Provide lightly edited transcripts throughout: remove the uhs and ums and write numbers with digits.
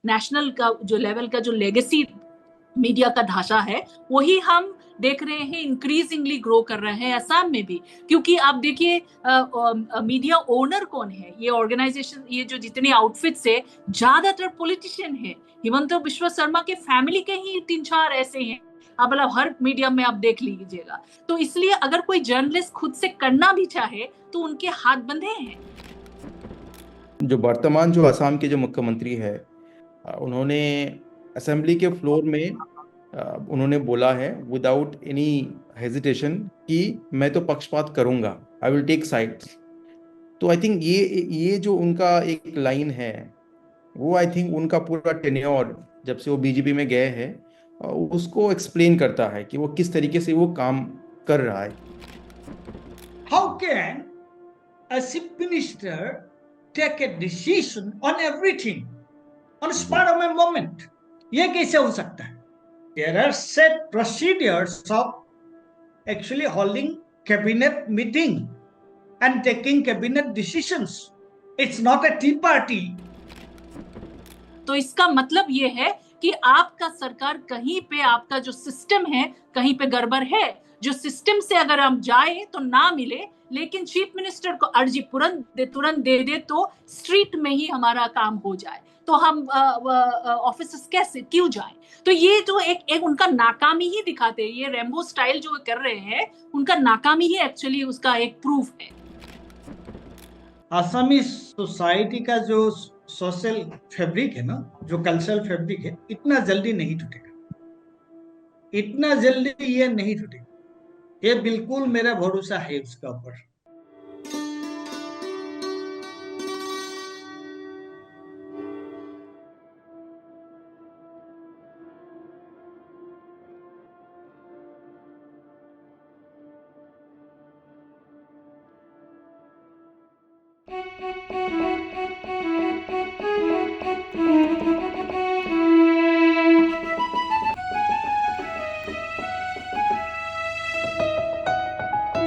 National का जो level का जो लेगेसी मीडिया का ढांचा है वही हम देख रहे हैं इंक्रीजिंगली ग्रो कर रहे हैं असम में भी। क्योंकि आप देखिए मीडिया ओनर कौन है, ये ऑर्गेनाइजेशन, ये जो जितने आउटफिट्स है ज्यादातर पॉलिटिशियन है। हिमंत बिश्व शर्मा के फैमिली के ही 3-4 ऐसे हैं, आप मतलब हर मीडिया में आप देख लीजिएगा। तो इसलिए अगर कोई जर्नलिस्ट खुद से करना भी चाहे तो उनके हाथ बंधे हैं। जो वर्तमान जो असम के जो मुख्यमंत्री है, उन्होंने असेंबली के फ्लोर में उन्होंने बोला है विदाउट एनी हेजिटेशन कि मैं तो पक्षपात करूंगा, आई विल टेक साइड्स। तो आई थिंक ये जो उनका एक लाइन है, वो आई थिंक उनका पूरा टेन्योर जब से वो बीजेपी में गए हैं उसको एक्सप्लेन करता है कि वो किस तरीके से वो काम कर रहा है। How can a chief minister take a decision on everything on spur of a moment? ये कैसे हो सकता है? There are set procedures of actually holding cabinet meeting and taking cabinet decisions. It's not a tea party. तो इसका मतलब ये है कि आपका सरकार कहीं पे, आपका जो सिस्टम है कहीं पे गड़बड़ है। जो सिस्टम से अगर हम जाए तो ना मिले, लेकिन चीफ मिनिस्टर को अर्जी तुरंत दे दे तो स्ट्रीट में ही हमारा काम हो जाए, तो हम ऑफिसर्स कैसे क्यों जाएं? तो ये जो एक उनका नाकामी ही दिखाते हैं, ये रेम्बो स्टाइल जो कर रहे हैं उनका नाकामी ही एक्चुअली उसका एक प्रूफ है। आसामी सोसाइटी का जो सोशल फैब्रिक है ना, जो कल्चरल फैब्रिक है, इतना जल्दी नहीं टूटेगा, इतना जल्दी ये नहीं टूटेगा। ये बिल्कुल मेरा भरोसा है उसका ऊपर।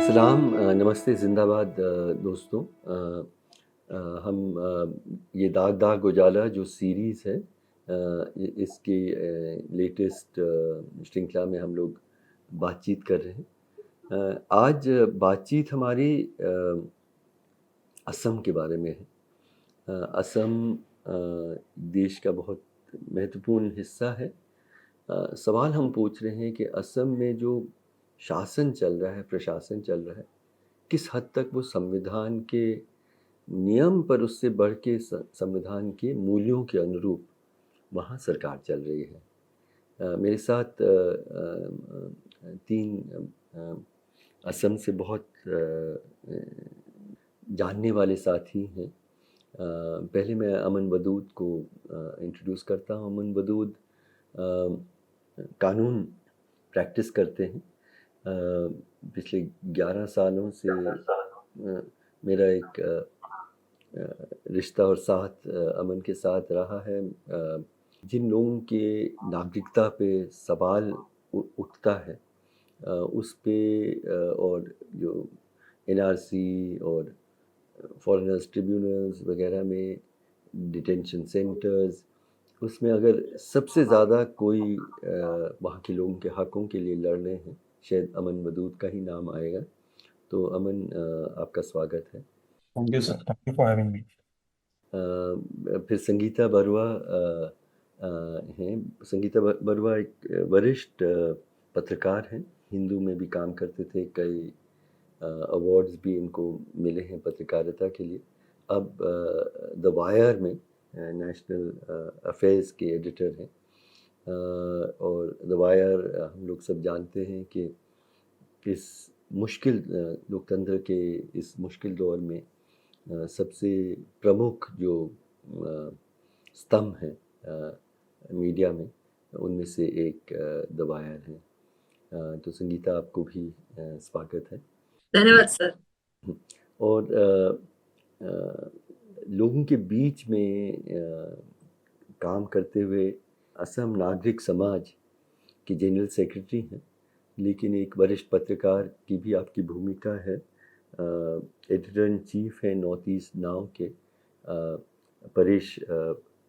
सलाम, नमस्ते, जिंदाबाद दोस्तों। हम ये दाग दाग उजाला जो सीरीज़ है, इसकी लेटेस्ट श्रृंखला में हम लोग बातचीत कर रहे हैं। आज बातचीत हमारी असम के बारे में है। असम देश का बहुत महत्वपूर्ण हिस्सा है। सवाल हम पूछ रहे हैं कि असम में जो शासन चल रहा है, प्रशासन चल रहा है, किस हद तक वो संविधान के नियम पर उससे बढ़ के संविधान के मूल्यों के अनुरूप वहाँ सरकार चल रही है। मेरे साथ तीन असम से बहुत जानने वाले साथी हैं। पहले मैं अमन वदूद को इंट्रोड्यूस करता हूँ। अमन वदूद कानून प्रैक्टिस करते हैं। पिछले 11 सालों से मेरा एक रिश्ता और साथ अमन के साथ रहा है। जिन लोगों के नागरिकता पे सवाल उठता है उस पे, और जो एनआरसी और फॉरेनर्स ट्रिब्यूनल्स वगैरह में डिटेंशन सेंटर्स, उसमें अगर सबसे ज़्यादा कोई वहाँ के लोगों के हक़ों के लिए लड़ रहे हैं, शायद अमन वदूद का ही नाम आएगा। तो अमन, आपका स्वागत है। Thank you sir, thank you for having me. फिर संगीता बरुआ हैं। संगीता बरुआ एक वरिष्ठ पत्रकार हैं, हिंदू में भी काम करते थे, कई अवार्ड्स भी इनको मिले हैं पत्रकारिता के लिए। अब द वायर में नेशनल अफेयर्स के एडिटर हैं। और द वायर हम लोग सब जानते हैं कि इस मुश्किल लोकतंत्र के इस मुश्किल दौर में सबसे प्रमुख जो स्तंभ हैं मीडिया में, उनमें से एक द वायर है। तो संगीता, आपको भी स्वागत है। धन्यवाद सर। और लोगों के बीच में काम करते हुए असम नागरिक समाज की जनरल सेक्रेटरी हैं, लेकिन एक वरिष्ठ पत्रकार की भी आपकी भूमिका है। एडिटर इन चीफ है नॉर्थ ईस्ट नाउ के परेश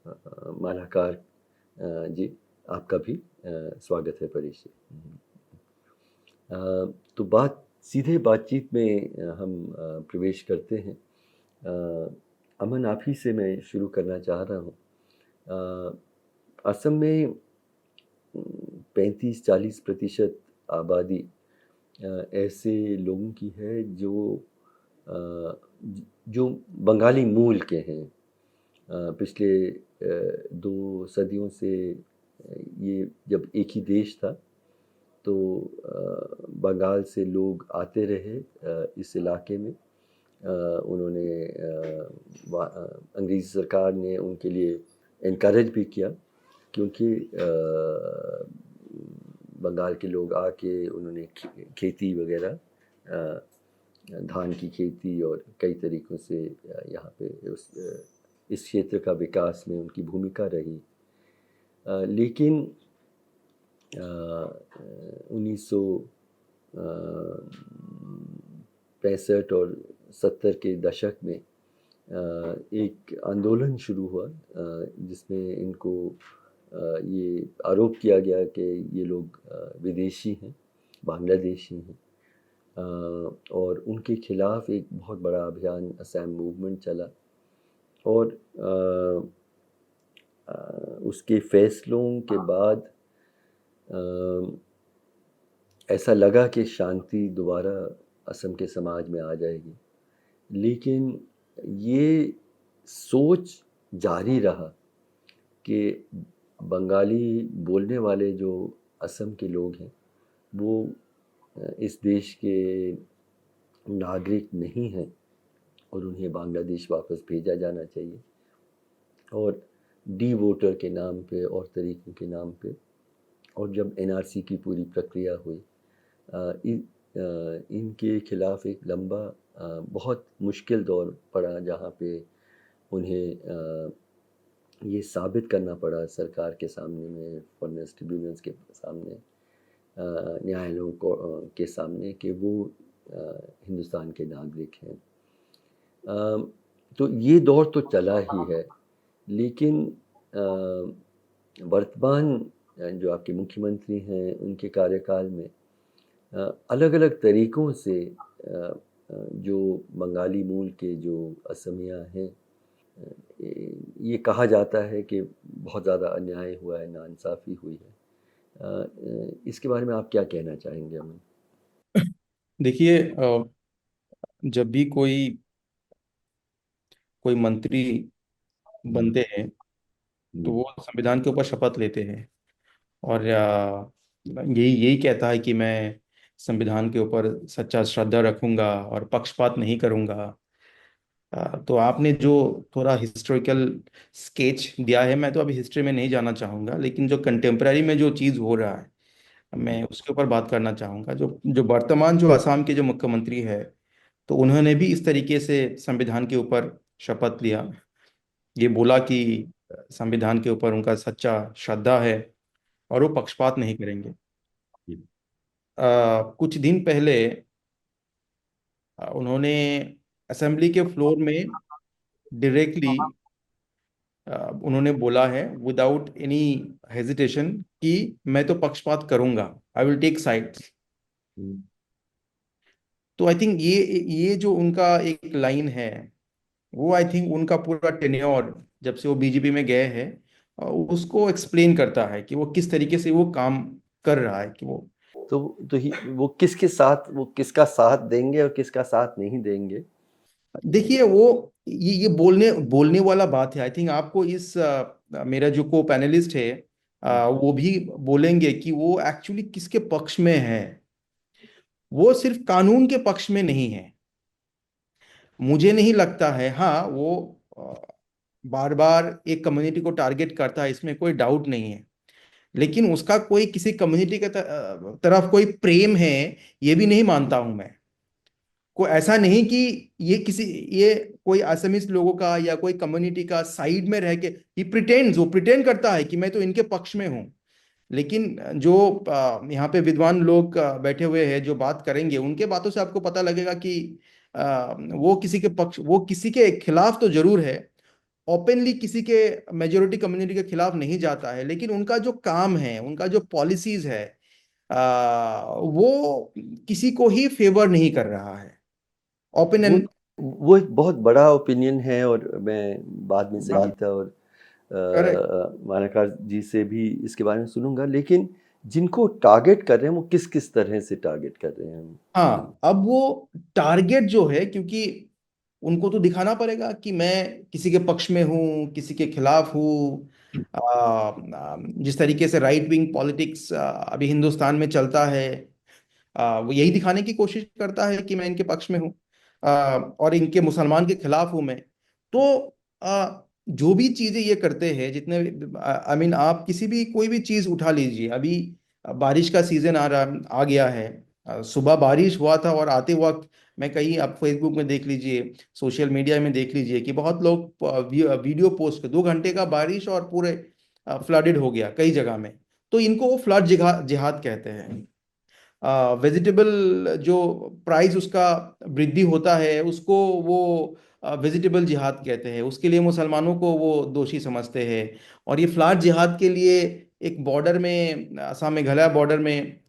मालाकार जी, आपका भी स्वागत है परेश जी। तो सीधे बातचीत में हम प्रवेश करते हैं। अमन, आप ही से मैं शुरू करना चाह रहा हूँ। असम में 35-40% आबादी ऐसे लोगों की है जो बंगाली मूल के हैं। पिछले 2 सदियों से ये जब एक ही देश था तो बंगाल से लोग आते रहे इस इलाके में। उन्होंने अंग्रेज़ी सरकार ने उनके लिए इनकरेज भी किया, क्योंकि बंगाल के लोग आके उन्होंने खेती वगैरह, धान की खेती और कई तरीक़ों से यहाँ पे इस क्षेत्र का विकास में उनकी भूमिका रही। लेकिन 1965 और 70 के दशक में एक आंदोलन शुरू हुआ जिसमें इनको ये आरोप किया गया कि ये लोग विदेशी हैं, बांग्लादेशी हैं, और उनके खिलाफ़ एक बहुत बड़ा अभियान असम मूवमेंट चला। और उसके फैसलों के बाद ऐसा लगा कि शांति दोबारा असम के समाज में आ जाएगी, लेकिन ये सोच जारी रहा कि बंगाली बोलने वाले जो असम के लोग हैं वो इस देश के नागरिक नहीं हैं और उन्हें बांग्लादेश वापस भेजा जाना चाहिए। और डी वोटर के नाम पे और तरीक़ों के नाम पे, और जब एनआरसी की पूरी प्रक्रिया हुई, इनके खिलाफ़ एक लंबा बहुत मुश्किल दौर पड़ा, जहाँ पे उन्हें ये साबित करना पड़ा सरकार के सामने में, फॉरेनर्स ट्रिब्यूनल्स के सामने, न्यायालयों के सामने कि वो हिंदुस्तान के नागरिक हैं। तो ये दौर तो चला ही है, लेकिन वर्तमान जो आपके मुख्यमंत्री हैं उनके कार्यकाल में अलग अलग तरीक़ों से जो बंगाली मूल के जो असमिया हैं, ये कहा जाता है कि बहुत ज़्यादा अन्याय हुआ है, नाइंसाफ़ी हुई है। इसके बारे में आप क्या कहना चाहेंगे अमन? देखिए, जब भी कोई मंत्री बनते हैं तो वो संविधान के ऊपर शपथ लेते हैं और यही यही कहता है कि मैं संविधान के ऊपर सच्चा श्रद्धा रखूंगा और पक्षपात नहीं करूंगा। तो आपने जो थोड़ा हिस्टोरिकल स्केच दिया है, मैं तो अभी हिस्ट्री में नहीं जाना चाहूँगा, लेकिन जो कंटेम्प्रेरी में जो चीज़ हो रहा है मैं उसके ऊपर बात करना चाहूँगा। जो जो वर्तमान जो असम के जो मुख्यमंत्री है, तो उन्होंने भी इस तरीके से संविधान के ऊपर शपथ लिया। ये बोला कि संविधान के ऊपर उनका सच्चा श्रद्धा है और वो पक्षपात नहीं करेंगे। कुछ दिन पहले उन्होंने असेंबली के फ्लोर में डायरेक्टली उन्होंने बोला है विदाउट एनी हेजिटेशन कि मैं तो पक्षपात करूंगा, आई विल टेक साइड्स। तो आई थिंक ये जो उनका एक लाइन है, वो आई थिंक उनका पूरा टेन्योर जब से वो बीजेपी में गए हैं उसको एक्सप्लेन करता है कि वो किस तरीके से वो काम कर रहा है कि वो वो किसका साथ देंगे और किसका साथ नहीं देंगे। देखिए, वो ये बोलने वाला बात है। आई थिंक आपको इस मेरा जो को पैनलिस्ट है वो भी बोलेंगे कि वो एक्चुअली किसके पक्ष में है। वो सिर्फ कानून के पक्ष में नहीं है, मुझे नहीं लगता है। हाँ, वो बार बार एक कम्युनिटी को टारगेट करता है, इसमें कोई डाउट नहीं है, लेकिन उसका कोई किसी कम्युनिटी के तरफ कोई प्रेम है ये भी नहीं मानता हूं मैं। को ऐसा नहीं कि ये कोई असमीज लोगों का या कोई कम्युनिटी का साइड में रह के वो प्रिटेंड करता है कि मैं तो इनके पक्ष में हूं। लेकिन जो यहाँ पे विद्वान लोग बैठे हुए हैं जो बात करेंगे, उनके बातों से आपको पता लगेगा कि वो किसी के खिलाफ तो जरूर है ओपनली किसी के मेजोरिटी कम्युनिटी के खिलाफ नहीं जाता है, लेकिन उनका जो काम है, उनका जो पॉलिसीज है, वो किसी को ही फेवर नहीं कर रहा है। ओपन वो एंड वो एक बहुत बड़ा ओपिनियन है, और मैं बाद में संगीता और मालाकार जी से भी इसके बारे में सुनूंगा। लेकिन जिनको टारगेट कर रहे हैं वो किस किस तरह से टारगेट कर रहे हैं? हाँ, अब वो टारगेट जो है, क्योंकि उनको तो दिखाना पड़ेगा कि मैं किसी के पक्ष में हूँ, किसी के खिलाफ हूँ। जिस तरीके से राइट विंग पॉलिटिक्स अभी हिंदुस्तान में चलता है, वो यही दिखाने की कोशिश करता है कि मैं इनके पक्ष में हूँ और इनके मुसलमान के खिलाफ हूँ मैं। तो जो भी चीजें ये करते हैं, जितने आई मीन आप किसी भी कोई भी चीज उठा लीजिए, अभी बारिश का सीजन आ गया है। सुबह बारिश हुआ था और आते वक्त मैं कहीं, आप फेसबुक में देख लीजिए, सोशल मीडिया में देख लीजिए कि बहुत लोग वीडियो पोस्ट कर, 2 घंटे का बारिश और पूरे फ्लडेड हो गया कई जगह में। तो इनको वो फ्लड जिहाद कहते हैं। वेजिटेबल जो प्राइस उसका वृद्धि होता है, उसको वो वेजिटेबल जिहाद कहते हैं। उसके लिए मुसलमानों को वो दोषी समझते हैं। और ये फ्लड जिहाद के लिए एक बॉर्डर में, असम मेघालय बॉर्डर में,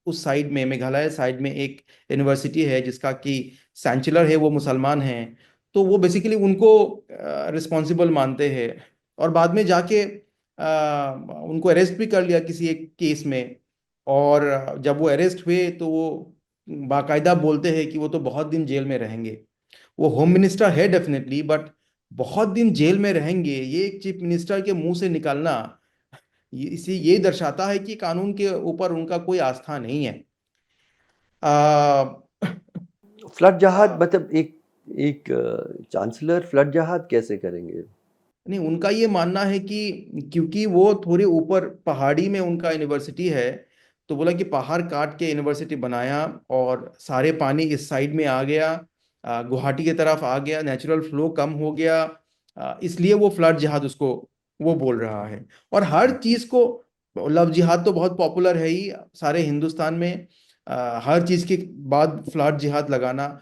उस साइड में, मेघालय साइड में एक यूनिवर्सिटी है जिसका कि चांसलर है वो मुसलमान हैं। तो वो बेसिकली उनको रिस्पॉन्सिबल मानते हैं। और बाद में जाके उनको अरेस्ट भी कर लिया किसी एक केस में। और जब वो अरेस्ट हुए तो वो बाकायदा बोलते हैं कि वो तो बहुत दिन जेल में रहेंगे। वो होम मिनिस्टर है डेफिनेटली, बट बहुत दिन जेल में रहेंगे, ये एक चीफ मिनिस्टर के मुंह से निकालना, इसे ये दर्शाता है कि कानून के ऊपर उनका कोई आस्था नहीं है। आ, फ्लड जहाज मतलब एक एक चांसलर फ्लड जहाज कैसे करेंगे? नहीं, उनका ये मानना है कि क्योंकि वो थोड़े ऊपर पहाड़ी में उनका यूनिवर्सिटी है, तो बोला कि पहाड़ काट के यूनिवर्सिटी बनाया और सारे पानी इस साइड में आ गया, गुवाहाटी की तरफ आ गया, नेचुरल फ्लो कम हो गया। इसलिए वो फ्लड जिहाद उसको वो बोल रहा है। और हर चीज को, लव जिहाद तो बहुत पॉपुलर है ही सारे हिंदुस्तान में। हर चीज के बाद फ्लड जिहाद लगाना।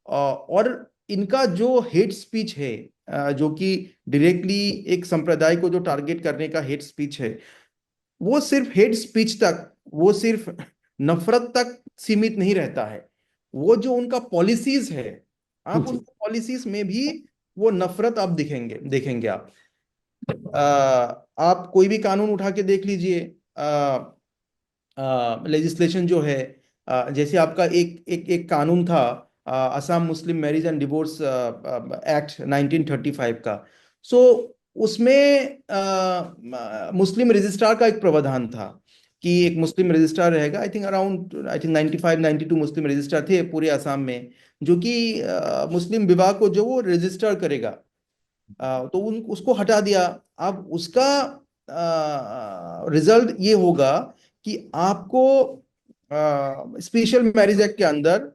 और इनका जो हेट स्पीच है, जो कि डायरेक्टली एक संप्रदाय को जो टारगेट करने का हेट स्पीच है, वो सिर्फ हेट स्पीच तक, वो सिर्फ नफरत तक सीमित नहीं रहता है। वो जो उनका पॉलिसीज है, आप जी। उनका पॉलिसीज में भी वो नफरत आप दिखेंगे देखेंगे आप। आप कोई भी कानून उठा के देख लीजिए, लेजिस्लेशन जो है, जैसे आपका एक एक एक कानून था, असम मुस्लिम मैरिज एंड डिवोर्स एक्ट 1935 का। सो उसमें मुस्लिम रजिस्ट्रार का एक प्रावधान था कि एक मुस्लिम रजिस्ट्रार रहेगा। आई थिंक 95 92 मुस्लिम रजिस्ट्रार थे पूरे असम में, जो कि मुस्लिम विवाह को जो वो रजिस्टर करेगा। तो उन उसको हटा दिया। अब उसका रिजल्ट ये होगा कि आपको स्पेशल मैरिज एक्ट के अंदर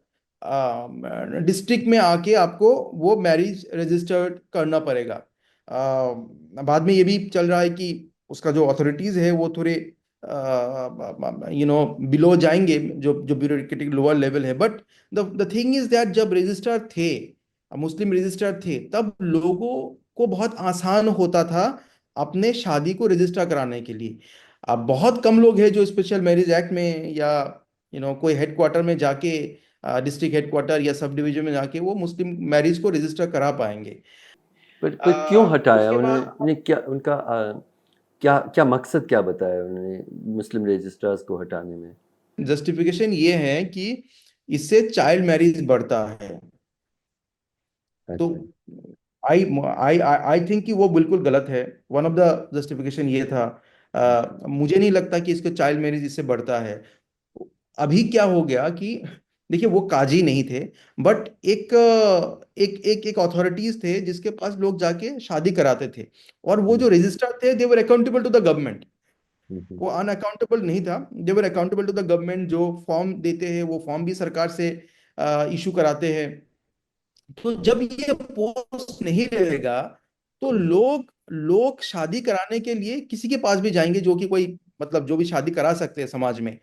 डिस्ट्रिक्ट में आके आपको वो मैरिज रजिस्टर्ड करना पड़ेगा। बाद में ये भी चल रहा है कि उसका जो अथॉरिटीज है वो थोड़े बिलो जाएंगे, जो जो ब्यूरोक्रेटिक लोअर लेवल है। But the thing is that जब रजिस्ट्रार थे, मुस्लिम रजिस्ट्रार थे, तब लोगों को बहुत आसान होता था अपने शादी को रजिस्टर कराने के लिए। अब बहुत कम लोग हैं जो स्पेशल मैरिज एक्ट में या कोई हेडक्वार्टर में जाके, डिस्ट्रिक्ट हेडक्वार्टर या सब डिवीजन में जाके वो मुस्लिम मैरिज को रजिस्टर करा पाएंगे। पर क्यों हटाया उसके बाद उन्होंने? क्या उनका क्या क्या मकसद क्या बताया उन्होंने मुस्लिम रजिस्ट्रार्स को हटाने में? जस्टिफिकेशन ये है कि इससे चाइल्ड मैरिज बढ़ता है। तो अच्छा। आई आई आई थिंक कि वो बिल्कुल गलत है। वन ऑफ द जस्टिफिकेशन ये था। मुझे नहीं लगता कि इसको चाइल्ड मैरिज इससे बढ़ता है। अभी क्या हो गया कि देखिए, वो काजी नहीं थे, बट एक अथॉरिटीज थे जिसके पास लोग जाके शादी कराते थे। और वो हम्म, जो रजिस्टर थे, दे वर अकाउंटेबल टू द गवर्नमेंट। हम्म, वो अनअकाउंटेबल नहीं था, दे वर अकाउंटेबल टू द गवर्नमेंट। जो फॉर्म देते हैं वो फॉर्म भी सरकार से इशू कराते हैं। तो जब ये पोस्ट नहीं रहेगा, तो लोग लोग शादी कराने के लिए किसी के पास भी जाएंगे जो कि कोई, मतलब जो भी शादी करा सकते हैं समाज में।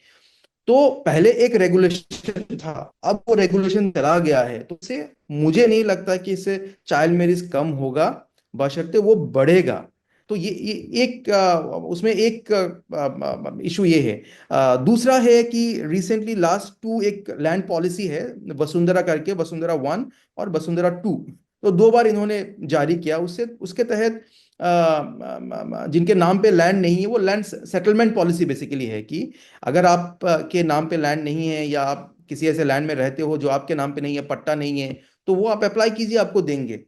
तो पहले एक रेगुलेशन था, अब वो रेगुलेशन चला गया है, तो इससे मुझे नहीं लगता कि इससे चाइल्ड मैरिज कम होगा, बशर्ते वो बढ़ेगा। तो ये एक उसमें एक इशू ये है। दूसरा है कि रिसेंटली लास्ट टू एक लैंड पॉलिसी है वसुंधरा करके, वसुंधरा 1 और वसुंधरा 2, तो 2 बार इन्होंने जारी किया। उससे उसके तहत जिनके नाम पे लैंड नहीं है, वो लैंड सेटलमेंट पॉलिसी बेसिकली है कि अगर आप के नाम पे लैंड नहीं है, या आप किसी ऐसे लैंड में रहते हो जो आपके नाम पे नहीं है, पट्टा नहीं है, तो वो आप अप्लाई कीजिए, आपको देंगे।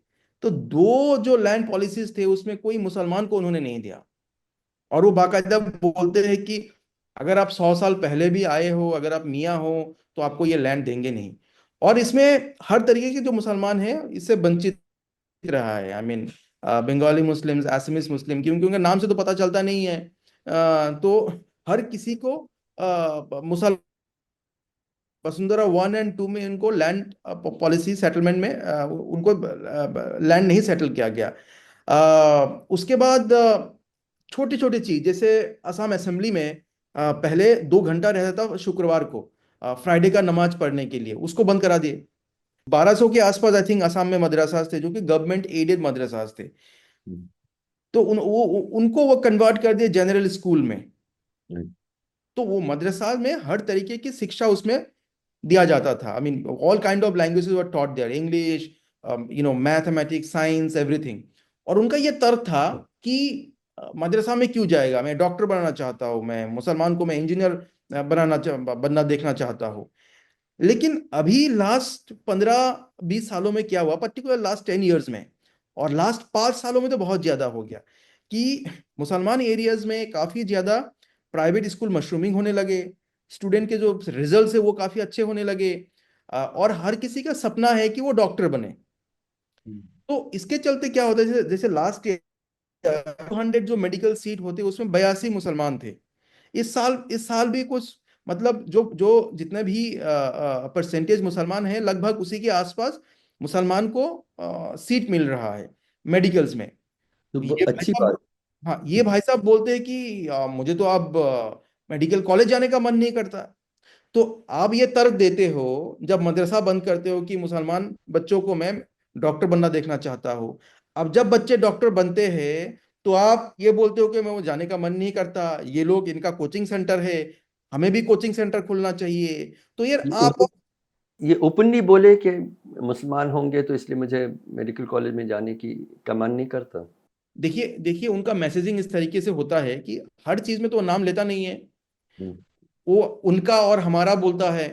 तो 2 जो लैंड पॉलिसीज थे उसमें कोई मुसलमान को उन्होंने नहीं दिया। और वो बाकायदा बोलते हैं कि अगर आप 100 साल पहले भी आए हो, अगर आप मियाँ हो, तो आपको ये लैंड देंगे नहीं। और इसमें हर तरीके के जो मुसलमान हैं इससे वंचित रहा है। I mean Bengali Muslims, Assamese Muslim, क्योंकि उनके नाम से तो पता चलता नहीं है। तो हर किसी को मुसल वसुंधरा 1 और 2 में इनको लैंड पॉलिसी सेटलमेंट में उनको लैंड नहीं सेटल किया गया। उसके बाद छोटी छोटी चीज, जैसे असम असेंबली में पहले 2 घंटा रहता था शुक्रवार को फ्राइडे का नमाज पढ़ने के लिए, उसको बंद करा दिए। 1200 के आसपास आई थिंक असम में मदरसास थे जो कि गवर्नमेंट एडेड मदरसास थे। हम्म, तो उनको वो कन्वर्ट कर दिए जनरल स्कूल में। हम्म, तो वो मदरसा में हर तरीके की शिक्षा उसमें दिया जाता था। I mean all kind of languages were taught there, English, mathematics, science, everything. और उनका ये तर्क था कि मदरसा में क्यों जाएगा, मैं डॉक्टर बनाना चाहता हूँ, मैं मुसलमान को मैं इंजीनियर बनना देखना चाहता हूँ। लेकिन अभी लास्ट 15-20 सालों में क्या हुआ, पर्टिकुलर लास्ट 10 years में, और लास्ट 5 सालों में तो बहुत ज्यादा हो गया कि मुसलमान एरियाज में काफी ज्यादा प्राइवेट स्कूल मशरूमिंग होने लगे। स्टूडेंट के जो रिजल्ट्स है वो काफी अच्छे होने लगे। और हर किसी का सपना है कि वो डॉक्टर बने। हम्म। तो इसके चलते क्या होता है, जैसे जैसे लास्ट 200 जो मेडिकल सीट होते उसमें 82 मुसलमान थे। इस साल भी कुछ, मतलब जो जो जितने भी परसेंटेज मुसलमान हैं, लगभग उसी के आसपास मुसलमान को सीट मिल रहा है मेडिकल्स में। तो ये भाई अच्छी साहब, बात। हाँ, ये भाई साहब बोलते हैं कि मुझे तो अब मेडिकल कॉलेज जाने का मन नहीं करता। तो आप ये तर्क देते हो जब मदरसा बंद करते हो कि मुसलमान बच्चों को मैं डॉक्टर बनना देखना चाहता हूँ। अब जब बच्चे डॉक्टर बनते हैं तो आप ये बोलते हो कि मैं वो जाने का मन नहीं करता, ये लोग इनका कोचिंग सेंटर है, हमें भी कोचिंग सेंटर खोलना चाहिए। तो यार ये आप, ये ओपनली बोले कि मुसलमान होंगे तो इसलिए मुझे मेडिकल कॉलेज में जाने का मन नहीं करता। देखिए देखिए उनका मैसेजिंग इस तरीके से होता है कि हर चीज में तो वो नाम लेता नहीं है, हम्म, वो उनका और हमारा बोलता है।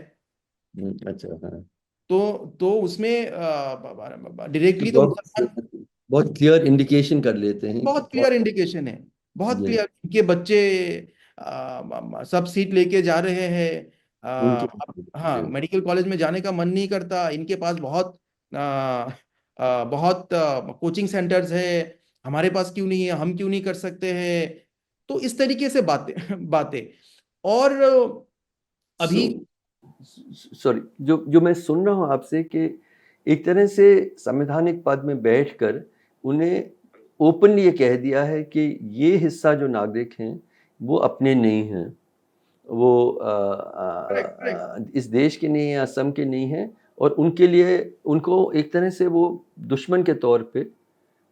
अच्छा, हाँ। तो उसमें तो डायरेक्टली तो बहुत मुसलमान, बहुत क्लियर इंडिकेशन कर लेते हैं कि बहुत क्लियर इंडिकेशन है, बहुत ये क्लियर कि बच्चे सब सीट लेके जा रहे हैं। उनके हाँ, जो मेडिकल कॉलेज में जाने का मन नहीं करता, इनके पास बहुत बहुत कोचिंग सेंटर्स है, हमारे पास क्यों नहीं है, हम क्यों नहीं कर सकते हैं। तो इस तरीके से बातें बातें। और सो अभी सॉरी, जो जो मैं सुन रहा हूँ आपसे कि एक तरह से संवैधानिक पद में बैठकर उन्हें ओपनली ये कह दिया है कि ये हिस्सा जो नागरिक हैं वो अपने नहीं हैं, वो करेक्ट करेक्ट, इस देश के नहीं हैं, असम के नहीं हैं, और उनके लिए उनको एक तरह से वो दुश्मन के तौर पे,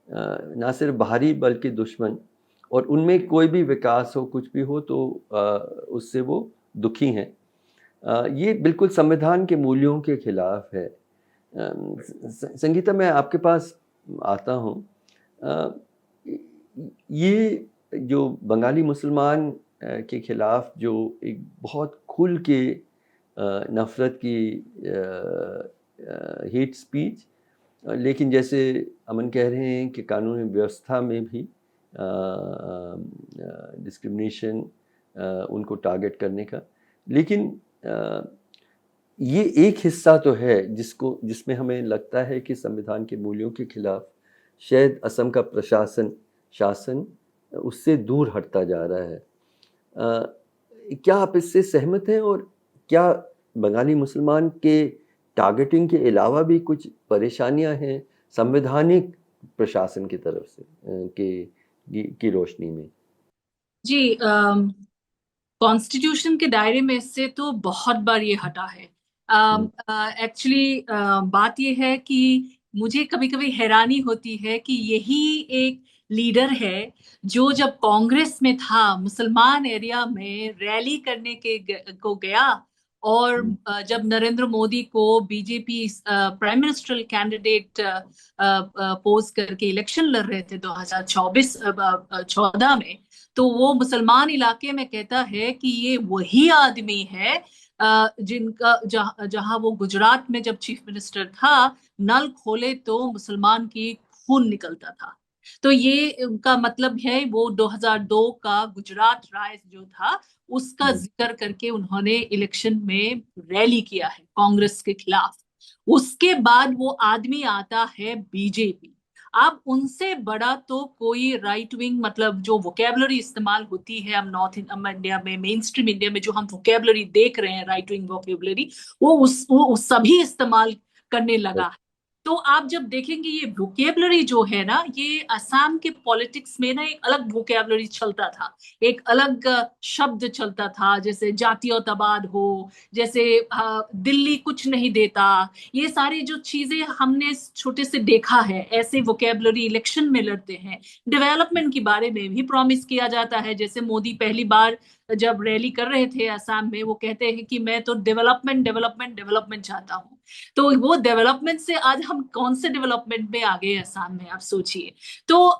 ना सिर्फ बाहरी बल्कि दुश्मन, और उनमें कोई भी विकास हो, कुछ भी हो तो उससे वो दुखी हैं। ये बिल्कुल संविधान के मूल्यों के खिलाफ है। संगीता, मैं आपके पास आता हूँ। अ, ये जो बंगाली मुसलमान के खिलाफ जो एक बहुत खुल के नफ़रत की हेट स्पीच, लेकिन जैसे अमन कह रहे हैं कि कानूनी व्यवस्था में भी डिस्क्रिमिनेशन, उनको टारगेट करने का, लेकिन ये एक हिस्सा तो है जिसमें हमें लगता है कि संविधान के मूल्यों के खिलाफ शायद असम का शासन उससे दूर हटता जा रहा है। क्या आप इससे सहमत हैं, और क्या बंगाली मुसलमान के टारगेटिंग के अलावा भी कुछ परेशानियां हैं संवैधानिक प्रशासन की तरफ से की रोशनी में? जी, कॉन्स्टिट्यूशन के दायरे में से तो बहुत बार ये हटा है। एक्चुअली बात ये है कि मुझे कभी कभी हैरानी होती है कि यही एक लीडर है जो जब कांग्रेस में था मुसलमान एरिया में रैली करने को गया, और जब नरेंद्र मोदी को BJP prime minister candidate pose करके इलेक्शन लड़ रहे थे 2014 में, तो वो मुसलमान इलाके में कहता है कि ये वही आदमी है जिनका जहां वो गुजरात में जब चीफ मिनिस्टर था, नल खोले तो मुसलमान की खून निकलता था। तो ये उनका मतलब है, वो 2002 का गुजरात राइज जो था उसका जिक्र करके उन्होंने इलेक्शन में रैली किया है कांग्रेस के खिलाफ। उसके बाद वो आदमी आता है बीजेपी। अब उनसे बड़ा तो कोई राइट विंग, मतलब जो वोकेबलरी इस्तेमाल होती है हम नॉर्थ इंडिया में, मेन स्ट्रीम इंडिया में जो हम वोकेबलरी देख रहे हैं राइट विंग वोकेबलरी, वो सभी इस्तेमाल करने लगा है। तो आप जब देखेंगे ये वोकेबलरी जो है ना, ये असम के पॉलिटिक्स में ना एक अलग वोकेबलरी चलता था, एक अलग शब्द चलता था, जैसे जातीयतावाद हो, जैसे दिल्ली कुछ नहीं देता, ये सारी जो चीजें हमने छोटे से देखा है, ऐसे वोकेबलरी इलेक्शन में लड़ते हैं। डेवलपमेंट के बारे में भी प्रॉमिस किया जाता है, जैसे मोदी पहली बार जब रैली कर रहे थे असम में, वो कहते हैं कि मैं तो डेवलपमेंट डेवलपमेंट डेवलपमेंट चाहता हूँ। तो वो डेवलपमेंट से आज हम कौन से डेवलपमेंट में आ गए असम में, आप सोचिए। तो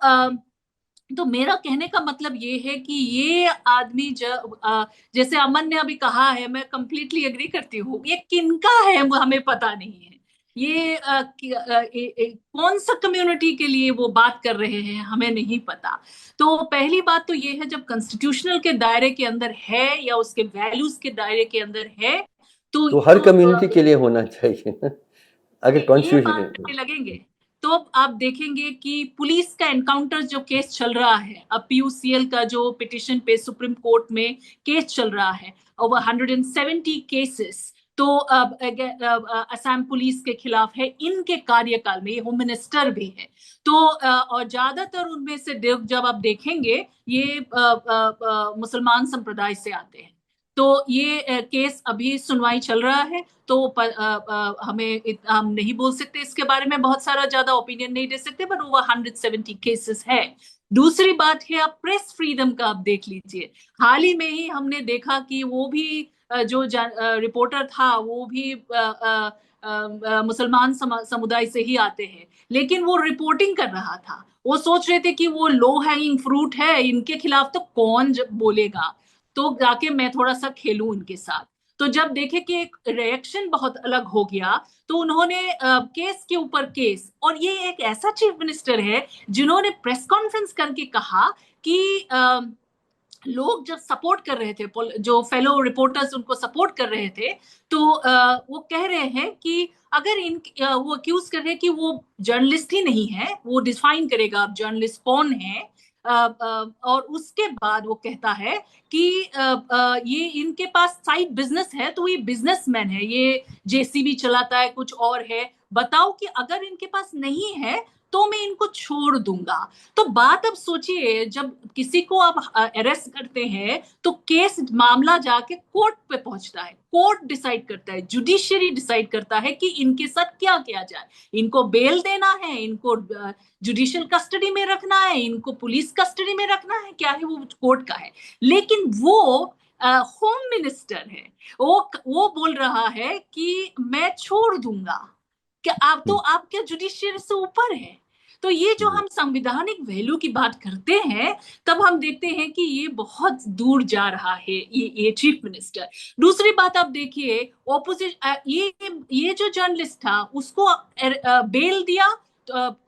मेरा कहने का मतलब ये है कि ये आदमी जैसे अमन ने अभी कहा है, मैं कंप्लीटली एग्री करती हूँ, ये किनका है वो हमें पता नहीं है। ये कौन सा कम्युनिटी के लिए वो बात कर रहे हैं हमें नहीं पता। तो पहली बात तो ये है, जब कॉन्स्टिट्यूशनल के दायरे के अंदर है या उसके वैल्यूज के दायरे के अंदर है तो हर कम्युनिटी के लिए होना चाहिए ना, अगर ये कॉन्स्टिट्यूशन बात करने लगेंगे तो आप देखेंगे कि पुलिस का एनकाउंटर जो केस चल रहा है, अब PUCL का जो पिटिशन पे सुप्रीम कोर्ट में केस चल रहा है, ओवर 170 केसेस तो अब असम पुलिस के खिलाफ है इनके कार्यकाल में, ये होम मिनिस्टर भी है। तो और ज्यादातर उनमें से जब आप देखेंगे ये मुसलमान संप्रदाय से आते हैं। तो ये केस अभी सुनवाई चल रहा है, तो हम नहीं बोल सकते इसके बारे में, बहुत सारा ज्यादा ओपिनियन नहीं दे सकते, बट ओवर 170 केसेस है। दूसरी बात है, आप प्रेस फ्रीडम का आप देख लीजिए। हाल ही में ही हमने देखा कि वो भी जो रिपोर्टर था वो भी मुसलमान समुदाय से ही आते हैं, लेकिन वो रिपोर्टिंग कर रहा था। वो सोच रहे थे कि वो लो हैंगिंग फ्रूट है, इनके खिलाफ तो कौन बोलेगा, तो जाके मैं थोड़ा सा खेलूं इनके साथ। तो जब देखे कि एक रिएक्शन बहुत अलग हो गया, तो उन्होंने केस के ऊपर केस, और ये एक ऐसा चीफ मिनिस्टर है जिन्होंने प्रेस कॉन्फ्रेंस करके कहा कि लोग जब सपोर्ट कर रहे थे, जो फेलो रिपोर्टर्स उनको सपोर्ट कर रहे थे, तो वो कह रहे हैं कि अगर वो अक्यूज कर रहे हैं कि वो जर्नलिस्ट ही नहीं है, वो डिफाइन करेगा आप जर्नलिस्ट कौन है। और उसके बाद वो कहता है कि ये इनके पास साइड बिजनेस है, तो ये बिजनेसमैन है, ये JCB चलाता है, कुछ और है, बताओ कि अगर इनके पास नहीं है तो मैं इनको छोड़ दूंगा। तो बात अब सोचिए, जब किसी को आप अरेस्ट करते हैं तो केस मामला जाके कोर्ट पे पहुंचता है, कोर्ट डिसाइड करता है, जुडिशियरी डिसाइड करता है कि इनके साथ क्या किया जाए, इनको बेल देना है, इनको जुडिशियल कस्टडी में रखना है, इनको पुलिस कस्टडी में रखना है, क्या है वो कोर्ट का है। लेकिन वो होम मिनिस्टर है, वो बोल रहा है कि मैं छोड़ दूंगा। क्या आप तो आपके जुडिशियरी से ऊपर है। तो ये जो हम संवैधानिक वैल्यू की बात करते हैं, तब हम देखते हैं कि ये बहुत दूर जा रहा है ये चीफ मिनिस्टर। दूसरी बात आप देखिए, ऑपोजिशन ये जो जर्नलिस्ट था उसको बेल दिया,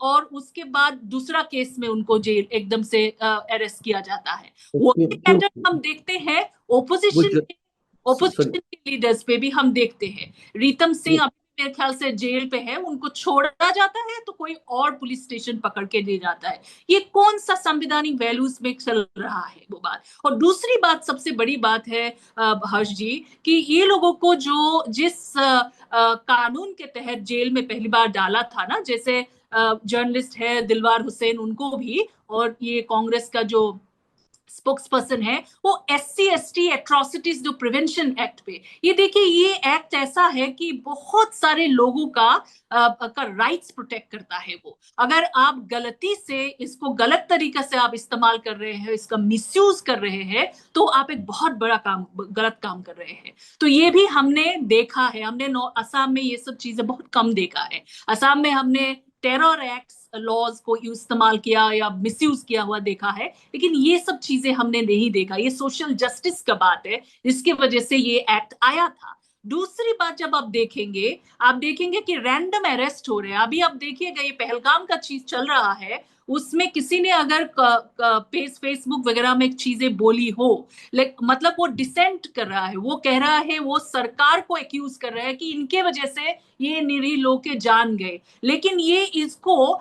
और उसके बाद दूसरा केस में उनको जेल एकदम से अरेस्ट किया जाता है। वो पैटर्न हम देखते हैं ओपोजिशन के लीडर्स पे भी हम देखते हैं। रीतम सिंह अभी मेरे ख्याल से जेल पे है, उनको छोड़ा जाता है तो कोई और पुलिस स्टेशन पकड़ के ले जाता है। ये कौन सा संवैधानिक वैल्यूज में चल रहा है वो बात। और दूसरी बात, सबसे बड़ी बात है हर्ष जी, कि ये लोगों को जो जिस कानून के तहत जेल में पहली बार डाला था ना, जैसे जर्नलिस्ट है दिलवार हुसैन, उनको भी, और ये कांग्रेस का जो स्पोक्सपर्सन है वो SC/ST एट्रोसिटीज जो प्रिवेंशन एक्ट पे, ये देखिए ये एक्ट ऐसा है कि बहुत सारे लोगों का राइट्स प्रोटेक्ट करता है। वो अगर आप गलती से इसको गलत तरीके से आप इस्तेमाल कर रहे हैं, इसका मिसयूज कर रहे हैं, तो आप एक बहुत बड़ा गलत काम कर रहे हैं। तो ये भी हमने देखा है, हमने असम में ये सब चीजें बहुत कम देखा है। असम में हमने टेरर एक्ट लॉज को इस्तेमाल किया या मिसयूज किया हुआ देखा है, लेकिन ये सब चीजें हमने नहीं देखा। ये सोशल जस्टिस का बात है, जिसकी वजह से ये एक्ट आया था। दूसरी बात, जब आप देखेंगे कि रैंडम अरेस्ट हो रहे हैं। अभी आप देखिएगा ये पहलगाम का चीज चल रहा है, उसमें किसी ने अगर फेसबुक वगैरह में चीजें बोली हो, मतलब वो डिसेंट कर रहा है, वो कह रहा है, वो सरकार को एक्यूज कर रहा है कि इनके वजह से ये निरीह लोग के जान गए, लेकिन ये इसको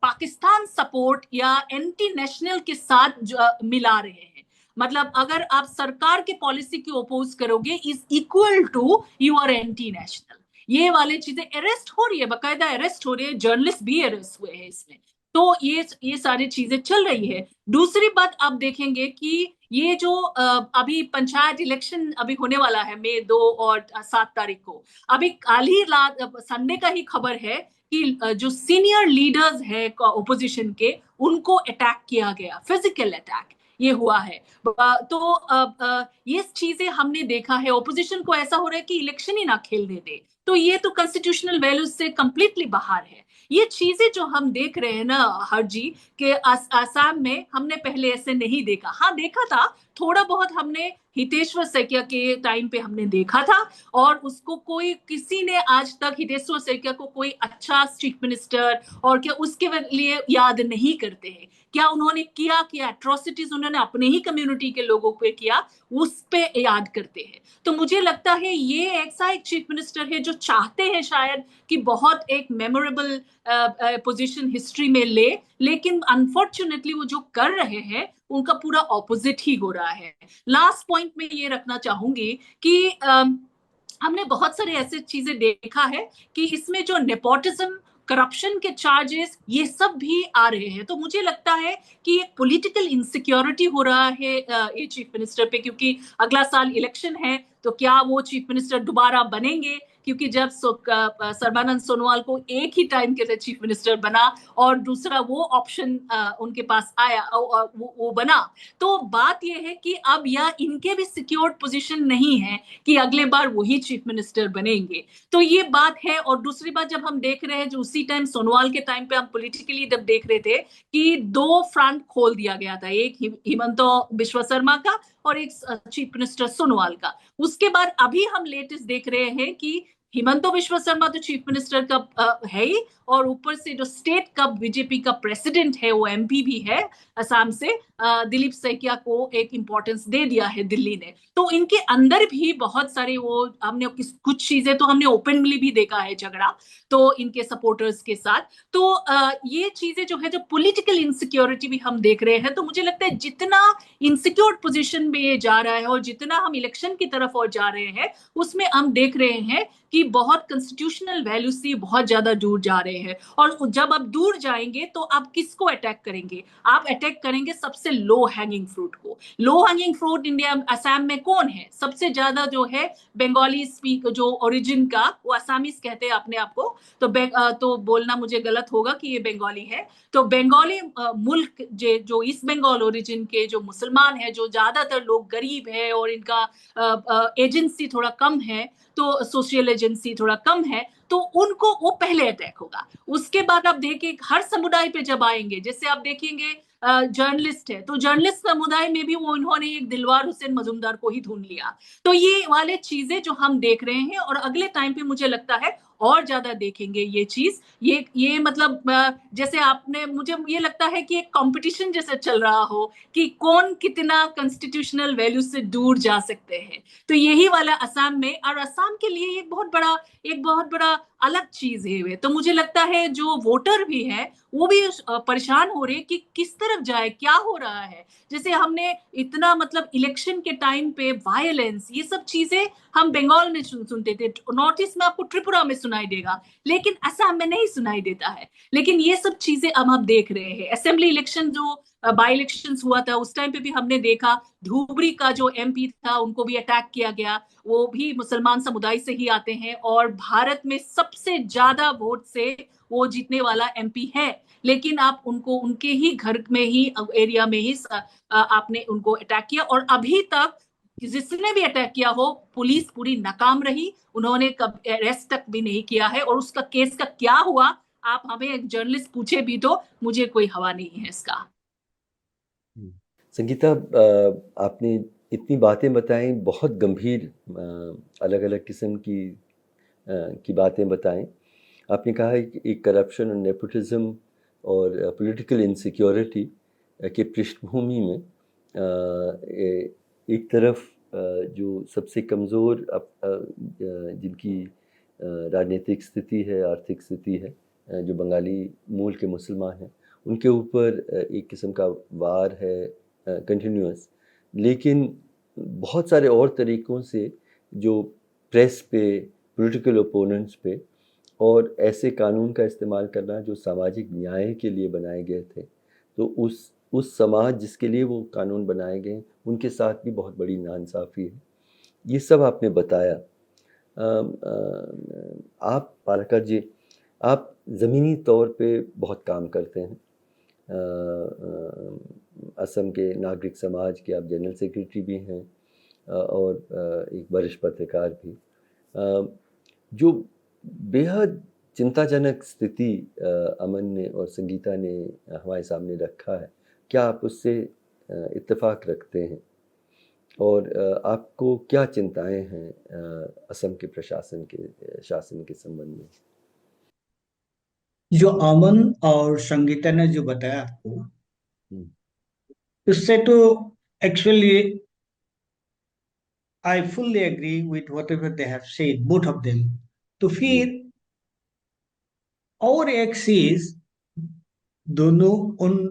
पाकिस्तान सपोर्ट या एंटी नेशनल के साथ मिला रहे हैं। मतलब अगर आप सरकार के पॉलिसी की ओपोज करोगे is equal to you are anti national. ये वाले चीजें अरेस्ट हो रही है, बाकायदा अरेस्ट हो रही है, जर्नलिस्ट भी अरेस्ट हुए हैं इसमें। तो ये सारी चीजें चल रही है। दूसरी बात आप देखेंगे कि ये जो अभी पंचायत इलेक्शन अभी होने वाला है मई 2 और 7 तारीख को, अभी कल ही संडे का ही खबर है कि जो सीनियर लीडर्स है ओपोजिशन के, उनको अटैक किया गया, फिजिकल अटैक ये हुआ है। तो ये चीजें हमने देखा है। ओपोजिशन को ऐसा हो रहा है कि इलेक्शन ही ना खेलने दे, तो ये तो कॉन्स्टिट्यूशनल वैल्यूज से कंप्लीटली बाहर है। ये चीजें जो हम देख रहे हैं ना हर जी के आसाम में, हमने पहले ऐसे नहीं देखा। हाँ देखा था थोड़ा बहुत, हमने हितेश्वर सैकिया के टाइम पे हमने देखा था, और उसको किसी ने आज तक हितेश्वर सैकिया को कोई अच्छा चीफ मिनिस्टर और क्या उसके लिए याद नहीं करते हैं। क्या उन्होंने किया एट्रोसिटीज उन्होंने अपने ही कम्युनिटी के लोगों पे किया, उस पे याद करते हैं। तो मुझे लगता है ये ऐसा एक चीफ मिनिस्टर है जो चाहते हैं शायद कि बहुत एक मेमोरेबल पोजीशन हिस्ट्री में ले, लेकिन अनफॉर्चुनेटली वो जो कर रहे हैं उनका पूरा ऑपोजिट ही हो रहा है। लास्ट पॉइंट में ये रखना चाहूंगी कि हमने बहुत सारे ऐसे चीजें देखा है कि इसमें जो नेपोटिज्म, करप्शन के चार्जेस, ये सब भी आ रहे हैं। तो मुझे लगता है कि एक पॉलिटिकल इनसिक्योरिटी हो रहा है ये चीफ मिनिस्टर पे, क्योंकि अगला साल इलेक्शन है, तो क्या वो चीफ मिनिस्टर दोबारा बनेंगे? क्योंकि जब सर्बानंद सोनोवाल को एक ही टाइम के लिए चीफ मिनिस्टर बना और दूसरा वो ऑप्शन उनके पास आया, वो बना, तो बात ये है कि अब यह इनके भी सिक्योर्ड पोजीशन नहीं है कि अगले बार वही चीफ मिनिस्टर बनेंगे। तो ये बात है। और दूसरी बात, जब हम देख रहे हैं जो उसी टाइम सोनोवाल के टाइम पे हम पॉलिटिकली जब देख रहे थे कि 2 फ्रंट खोल दिया गया था, एक हिमंतो बिश्वा शर्मा का और एक चीफ मिनिस्टर सोनोवाल का। उसके बाद अभी हम लेटेस्ट देख रहे हैं कि हिमंतो बिश्वा शर्मा तो चीफ मिनिस्टर का है ही, और ऊपर से जो स्टेट का बीजेपी का प्रेसिडेंट है वो MP भी है असम से, दिलीप सैकिया को एक इंपॉर्टेंस दे दिया है दिल्ली ने। तो इनके अंदर भी बहुत सारे वो हमने कुछ चीजें तो हमने ओपनली भी देखा है झगड़ा, तो इनके सपोर्टर्स के साथ। तो ये चीजें जो है, जो पॉलिटिकल इनसिक्योरिटी भी हम देख रहे हैं। तो मुझे लगता है जितना इनसिक्योर पोजीशन में ये जा रहा है और जितना हम इलेक्शन की तरफ और जा रहे हैं, उसमें हम देख रहे हैं कि बहुत कॉन्स्टिट्यूशनल वैल्यू से बहुत ज्यादा दूर जा रहे हैं। और जब आप दूर जाएंगे तो आप किसको अटैक करेंगे? आप अटैक करेंगे सबसे लो हैंगिंग फ्रूट को। Low hanging fruit India Assam में कौन है? सबसे ज्यादा जो है बंगाली स्पीक जो ओरिजिन का, वो असामीज कहते हैं अपने आप को, तो बोलना मुझे गलत होगा कि ये बंगाली है। तो बंगाली मुल्क जो ईस्ट बंगाल ओरिजिन के जो मुसलमान है, जो ज्यादातर लोग गरीब है और इनका एजेंसी थोड़ा कम है, तो सोशल एजेंसी थोड़ा कम है, तो उनको वो पहले अटैक होगा। उसके बाद आप देखिए हर समुदाय पे जब आएंगे, जैसे आप देखेंगे जर्नलिस्ट है, तो जर्नलिस्ट समुदाय में भी वो उन्होंने एक दिलवार हुसैन मजूमदार को ही ढूंढ लिया। तो ये वाले चीजें जो हम देख रहे हैं, और अगले टाइम पे मुझे लगता है और ज्यादा देखेंगे ये चीज। ये मतलब जैसे आपने, मुझे ये लगता है कि एक कंपटीशन जैसे चल रहा हो कि कौन कितना कॉन्स्टिट्यूशनल वैल्यू से दूर जा सकते हैं। तो यही वाला असम में, और असम के लिए एक बहुत बड़ा अलग चीज है। तो मुझे लगता है जो वोटर भी है वो भी परेशान हो रहे कि किस तरफ जाए, क्या हो रहा है। जैसे हमने इतना मतलब इलेक्शन के टाइम पे वायलेंस, ये सब चीजें हम बंगाल में सुनते थे, नॉर्थ ईस्ट में आपको त्रिपुरा में सुनाई देगा, लेकिन असम में नहीं सुनाई देता है। लेकिन ये सब चीजें अब हम देख रहे हैं। असेंबली इलेक्शन जो बाई इलेक्शंस हुआ था उस टाइम पे भी हमने देखा धुबरी का जो एमपी था उनको भी अटैक किया गया, वो भी मुसलमान समुदाय से ही आते हैं और भारत में सबसे ज्यादा वोट से वो जीतने वाला एमपी है, लेकिन आप उनको उनके ही घर में ही एरिया में ही आपने उनको अटैक किया और अभी तक जिसने भी अटैक किया हो पुलिस पूरी नाकाम रही, उन्होंने कब अरेस्ट तक भी नहीं किया है और उसका केस का क्या हुआ आप हमें एक जर्नलिस्ट पूछे भी तो मुझे कोई हवा नहीं है इसका। संगीता, आपने इतनी बातें बताई, बहुत गंभीर अलग अलग किस्म की बातें बताएं। आपने कहा है कि एक करप्शन और नेपोटिज्म और पॉलिटिकल इनसिक्योरिटी के पृष्ठभूमि में एक तरफ जो सबसे कमज़ोर जिनकी राजनीतिक स्थिति है, आर्थिक स्थिति है, जो बंगाली मूल के मुसलमान हैं, उनके ऊपर एक किस्म का वार है कंटिन्यूअस, लेकिन बहुत सारे और तरीक़ों से जो प्रेस पे, पॉलिटिकल ओपोनेंट्स पे और ऐसे कानून का इस्तेमाल करना जो सामाजिक न्याय के लिए बनाए गए थे, तो उस समाज जिसके लिए वो कानून बनाए गए उनके साथ भी बहुत बड़ी नाइंसाफ़ी है। ये सब आपने बताया। आप पालकर जी, आप ज़मीनी तौर पे बहुत काम करते हैं। असम के नागरिक समाज के आप जनरल सेक्रेटरी भी हैं और एक वरिष्ठ पत्रकार भी। जो बेहद चिंताजनक स्थिति अमन ने और संगीता ने हमारे सामने रखा है, क्या आप उससे इत्तेफाक रखते हैं और आपको क्या चिंताएं हैं असम के शासन के संबंध में? जो अमन और संगीता ने जो बताया आपको, उससे तो actually I fully agree with whatever they have said, both of them. तो फिर और एक चीज उन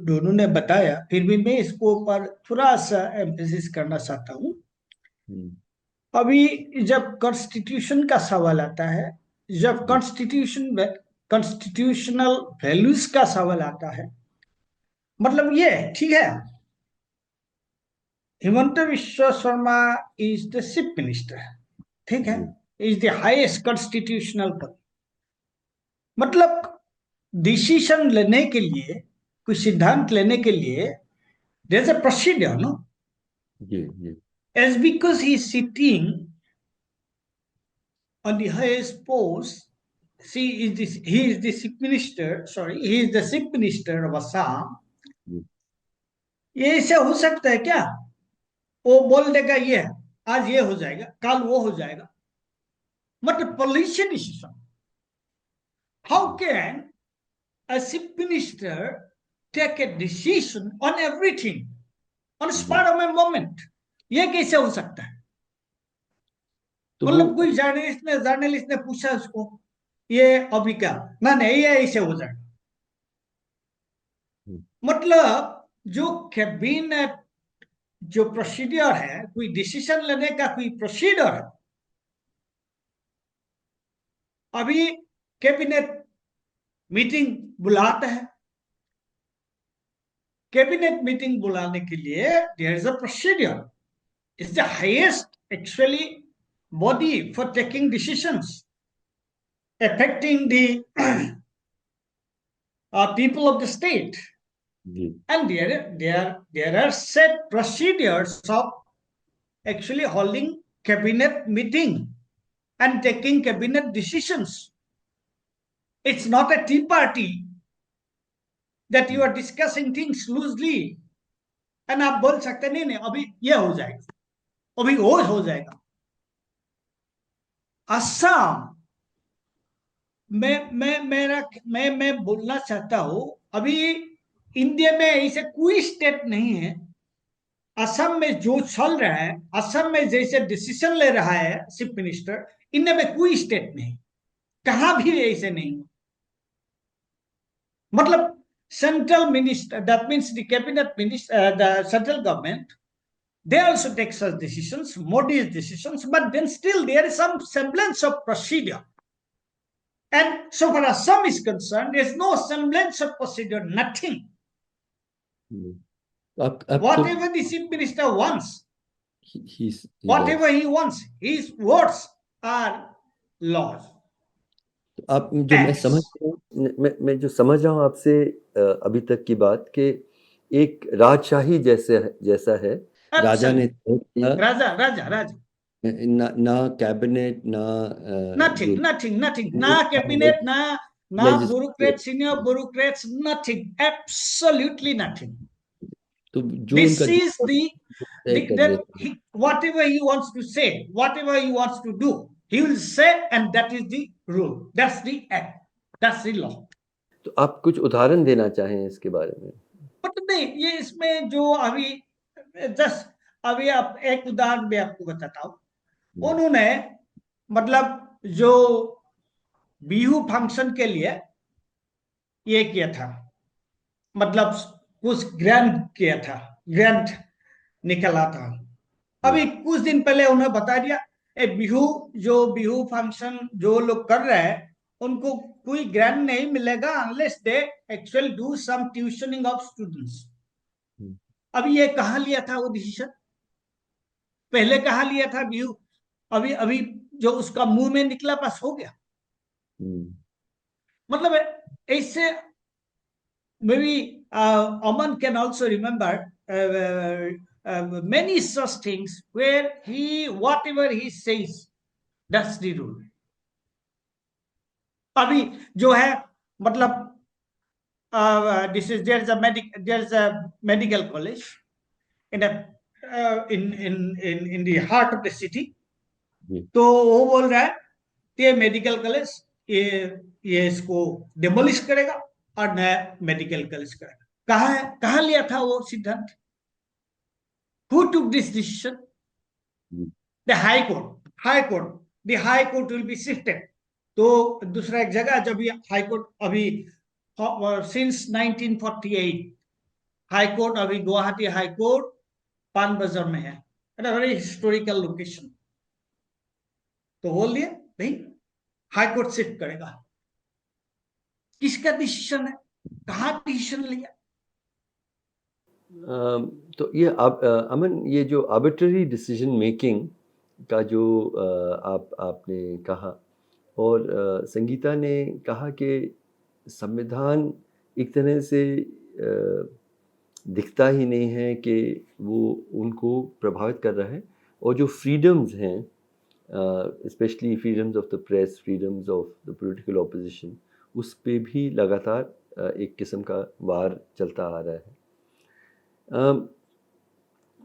दोनों ने बताया, फिर भी मैं इसको ऊपर थोड़ा सा एम्फेसिस करना चाहता हूँ। अभी जब कॉन्स्टिट्यूशन का सवाल आता है, जब कॉन्स्टिट्यूशनल वैल्यूज का सवाल आता है, मतलब ये ठीक है, हिमंत विश्व Sharma is the chief minister, ठीक है, इज द हाईएस्ट कॉन्स्टिट्यूशनल पद, मतलब डिसीजन लेने के लिए, कोई सिद्धांत लेने के लिए there is a procedure, no? As because he is sitting on the highest post, he is the chief minister, he is the chief minister of Assam. ये ऐसे हो सकता है क्या? वो बोल देगा ये आज ये हो जाएगा, कल वो हो जाएगा, मतलब policy decision. How can a chief minister take a decision on everything on spur of a moment? ये कैसे हो सकता है? मतलब कोई जर्नलिस्ट ने पूछा उसको, ये अभी क्या, नहीं ये ऐसे हो जाएगा, मतलब जो कैबिनेट जो प्रोसीजर है, कोई डिसीजन लेने का कोई प्रोसीजर है, अभी कैबिनेट मीटिंग बुलाता है, कैबिनेट मीटिंग बुलाने के लिए there is a procedure, it's the highest actually body for taking decisions affecting the people of the state. And there are set procedures of actually holding cabinet meeting and taking cabinet decisions. It's not a tea party that you are discussing things loosely and आप बोल सकते नहीं अभी ये हो जाएगा, अभी वो हो जाएगा। असम मैं बोलना चाहता हूं, अभी इंडिया में ऐसे कोई स्टेट नहीं है, असम में जो चल रहा है, असम में जैसे डिसीजन ले रहा है चीफ मिनिस्टर, इंडिया में कोई स्टेट नहीं, कहां भी ऐसे नहीं, मतलब central minister, that means the cabinet minister, the central government, they also take such decisions, Modi's decisions, but then still there is some semblance of procedure. And so far as Assam is concerned, there is no semblance of procedure, nothing. अब तो Whatever the chief minister wants, he whatever does. he wants, his words are laws. तो आप जो मैं Acts. समझ रहा हूँ, मैं जो समझ रहा हूँ आपसे अभी तक की बात के एक राजशाही जैसा है। राजा ने तय किया, Raja. ना कैबिनेट, ना Nothing. Na cabinet, na bureaucrats, senior bureaucrats, nothing. Absolutely nothing. तो जो This उनका is तय कर लेते हैं। whatever he wants to say, whatever he wants to do, he will say, and that is the rule. That's the act. That's the law. तो आप कुछ उदाहरण देना चाहें इसके बारे में? बट नहीं, ये इसमें जो अभी जस्ट अभी आप एक उदाहरण मैं आपको बताता हूँ। उन्होंने मतलब जो बिहू फंक्शन के लिए ये किया था, मतलब कुछ ग्रांट किया था, ग्रांट निकला था। अभी कुछ दिन पहले उन्हें बता दिया बिहू फंक्शन जो लोग कर रहे हैं उनको कोई ग्रांट नहीं मिलेगा unless they actually do some tuitioning of students. अभी ये कहाँ लिया था वो डिसीजन? पहले कहाँ लिया था बिहू? अभी जो उसका मुंह में निकला बस हो गया। मतलब ऐसे may be Aman can also remember many such things where whatever he says, that's the rule. अभी जो है मतलब there's a medical college in the heart of the city. तो वो बोल रहा है ये मेडिकल कॉलेज ये इसको डिमोलिश करेगा और नया मेडिकल कॉलेज करेगा। कहाँ लिया था वो सिद्धांत? Who took this decision? The High Court. The High Court will be shifted. तो दूसरा एक जगह जब ये हाई कोर्ट अभी सिंस 1948 हाई कोर्ट अभी गुवाहाटी हाई कोर्ट पान बाजार में है, वेरी हिस्टोरिकल लोकेशन। तो बोल दिया नहीं, हाई कोर्ट शिफ्ट करेगा। किसका डिसीजन है? कहाँ डिसीजन लिया? तो ये अमन, ये जो आर्बिट्ररी डिसीजन मेकिंग का जो आपने कहा और संगीता ने कहा कि संविधान एक तरह से दिखता ही नहीं है कि वो उनको प्रभावित कर रहा है, और जो फ्रीडम्स हैं, specially freedoms of the press, freedoms of the political opposition, उस पे भी लगातार एक किस्म का वार चलता आ रहा है।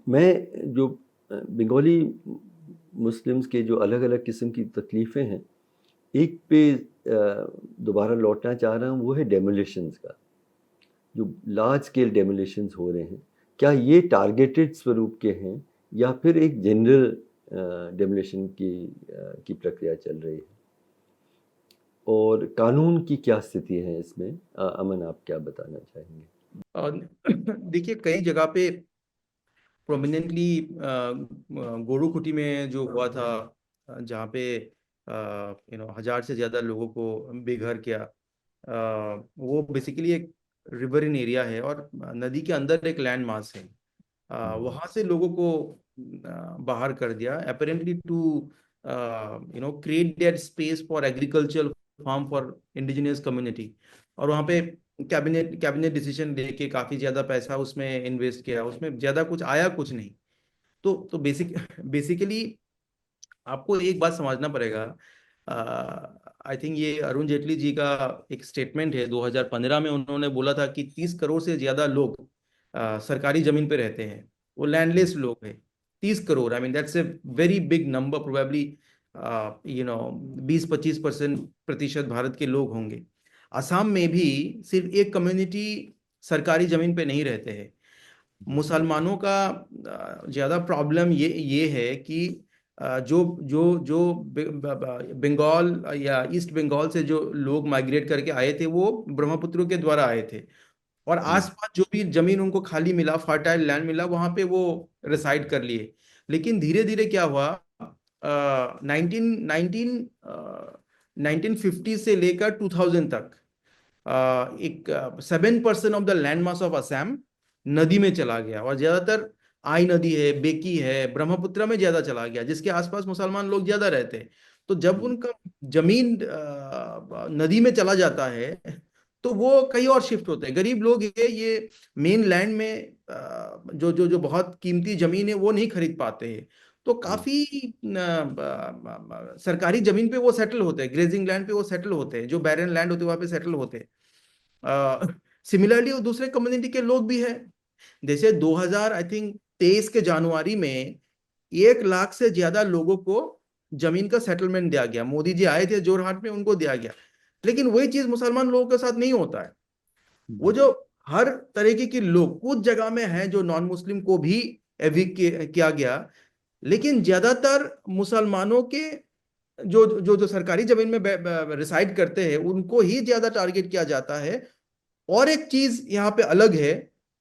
मैं जो बंगाली मुस्लिम्स के जो अलग अलग किस्म की तकलीफ़ें हैं, एक पे दोबारा लौटना चाह रहा हूँ, वो है डेमोलिशंस का। जो लार्ज स्केल डेमोलिशंस हो रहे हैं, क्या ये टारगेटेड स्वरूप के हैं या फिर एक जनरल डेमोलिशन की प्रक्रिया चल रही है, और कानून की क्या स्थिति है इसमें? अमन, आप क्या बताना चाहेंगे? देखिए, कई जगह पे प्रोमिनेंटली गोरुकुटी में जो हुआ था, जहाँ पे 1000 से ज़्यादा लोगों को बेघर किया, वो बेसिकली एक रिवरइन एरिया है और नदी के अंदर एक लैंड मास है। वहाँ से लोगों को बाहर कर दिया, apparently to create that space for agriculture farm for indigenous community. और वहाँ पे कैबिनेट डिसीजन लेके काफ़ी ज़्यादा पैसा उसमें इन्वेस्ट किया, उसमें ज़्यादा कुछ आया कुछ नहीं। तो बेसिकली आपको एक बात समझना पड़ेगा। आई थिंक ये अरुण जेटली जी का एक स्टेटमेंट है, 2015 में उन्होंने बोला था कि 30 करोड़ से ज़्यादा लोग सरकारी ज़मीन पे रहते हैं, वो लैंडलेस लोग हैं। 30 crore, I mean that's a very big number, probably 20-25% Bharat के लोग होंगे। असम में भी सिर्फ एक कम्युनिटी सरकारी ज़मीन पे नहीं रहते हैं। मुसलमानों का ज़्यादा प्रॉब्लम ये है कि जो बंगाल या ईस्ट बंगाल से जो लोग माइग्रेट करके आए थे, वो ब्रह्मपुत्र के द्वारा आए थे, और आसपास जो भी जमीन उनको खाली मिला, फर्टाइल लैंड मिला, वहां पे वो रिसाइड कर लिए। लेकिन धीरे धीरे क्या हुआ, 1950 से लेकर 2000 तक एक 7% of the land mass of Assam नदी में चला गया, और ज्यादातर आई नदी है, बेकी है, ब्रह्मपुत्र में ज्यादा चला गया, जिसके आसपास मुसलमान लोग ज्यादा रहते हैं। तो जब उनका जमीन नदी में चला जाता है तो वो कहीं और शिफ्ट होते हैं। गरीब लोग ये मेन लैंड में जो बहुत कीमती जमीन है वो नहीं खरीद पाते हैं, तो काफी सरकारी जमीन पे वो सेटल होते हैं, ग्रेजिंग लैंड पे वो सेटल होते हैं, जो बैरन लैंड होते हैं वहां पे सेटल होते हैं। सिमिलरली वो दूसरे कम्युनिटी के लोग भी हैं। जैसे 2000 आई थिंक 23 के जनवरी में 1 लाख से ज्यादा लोगों को जमीन का सेटलमेंट दिया गया। मोदी जी आए थे जोरहाट में, उनको दिया गया। लेकिन वही चीज मुसलमान लोगों के साथ नहीं होता है। वो जो हर तरीके के लोग कुछ जगह में हैं जो नॉन मुस्लिम को भी एविक किया गया, लेकिन ज्यादातर मुसलमानों के जो जो जो सरकारी जमीन में रिसाइड करते हैं उनको ही ज्यादा टारगेट किया जाता है। और एक चीज यहाँ पे अलग है,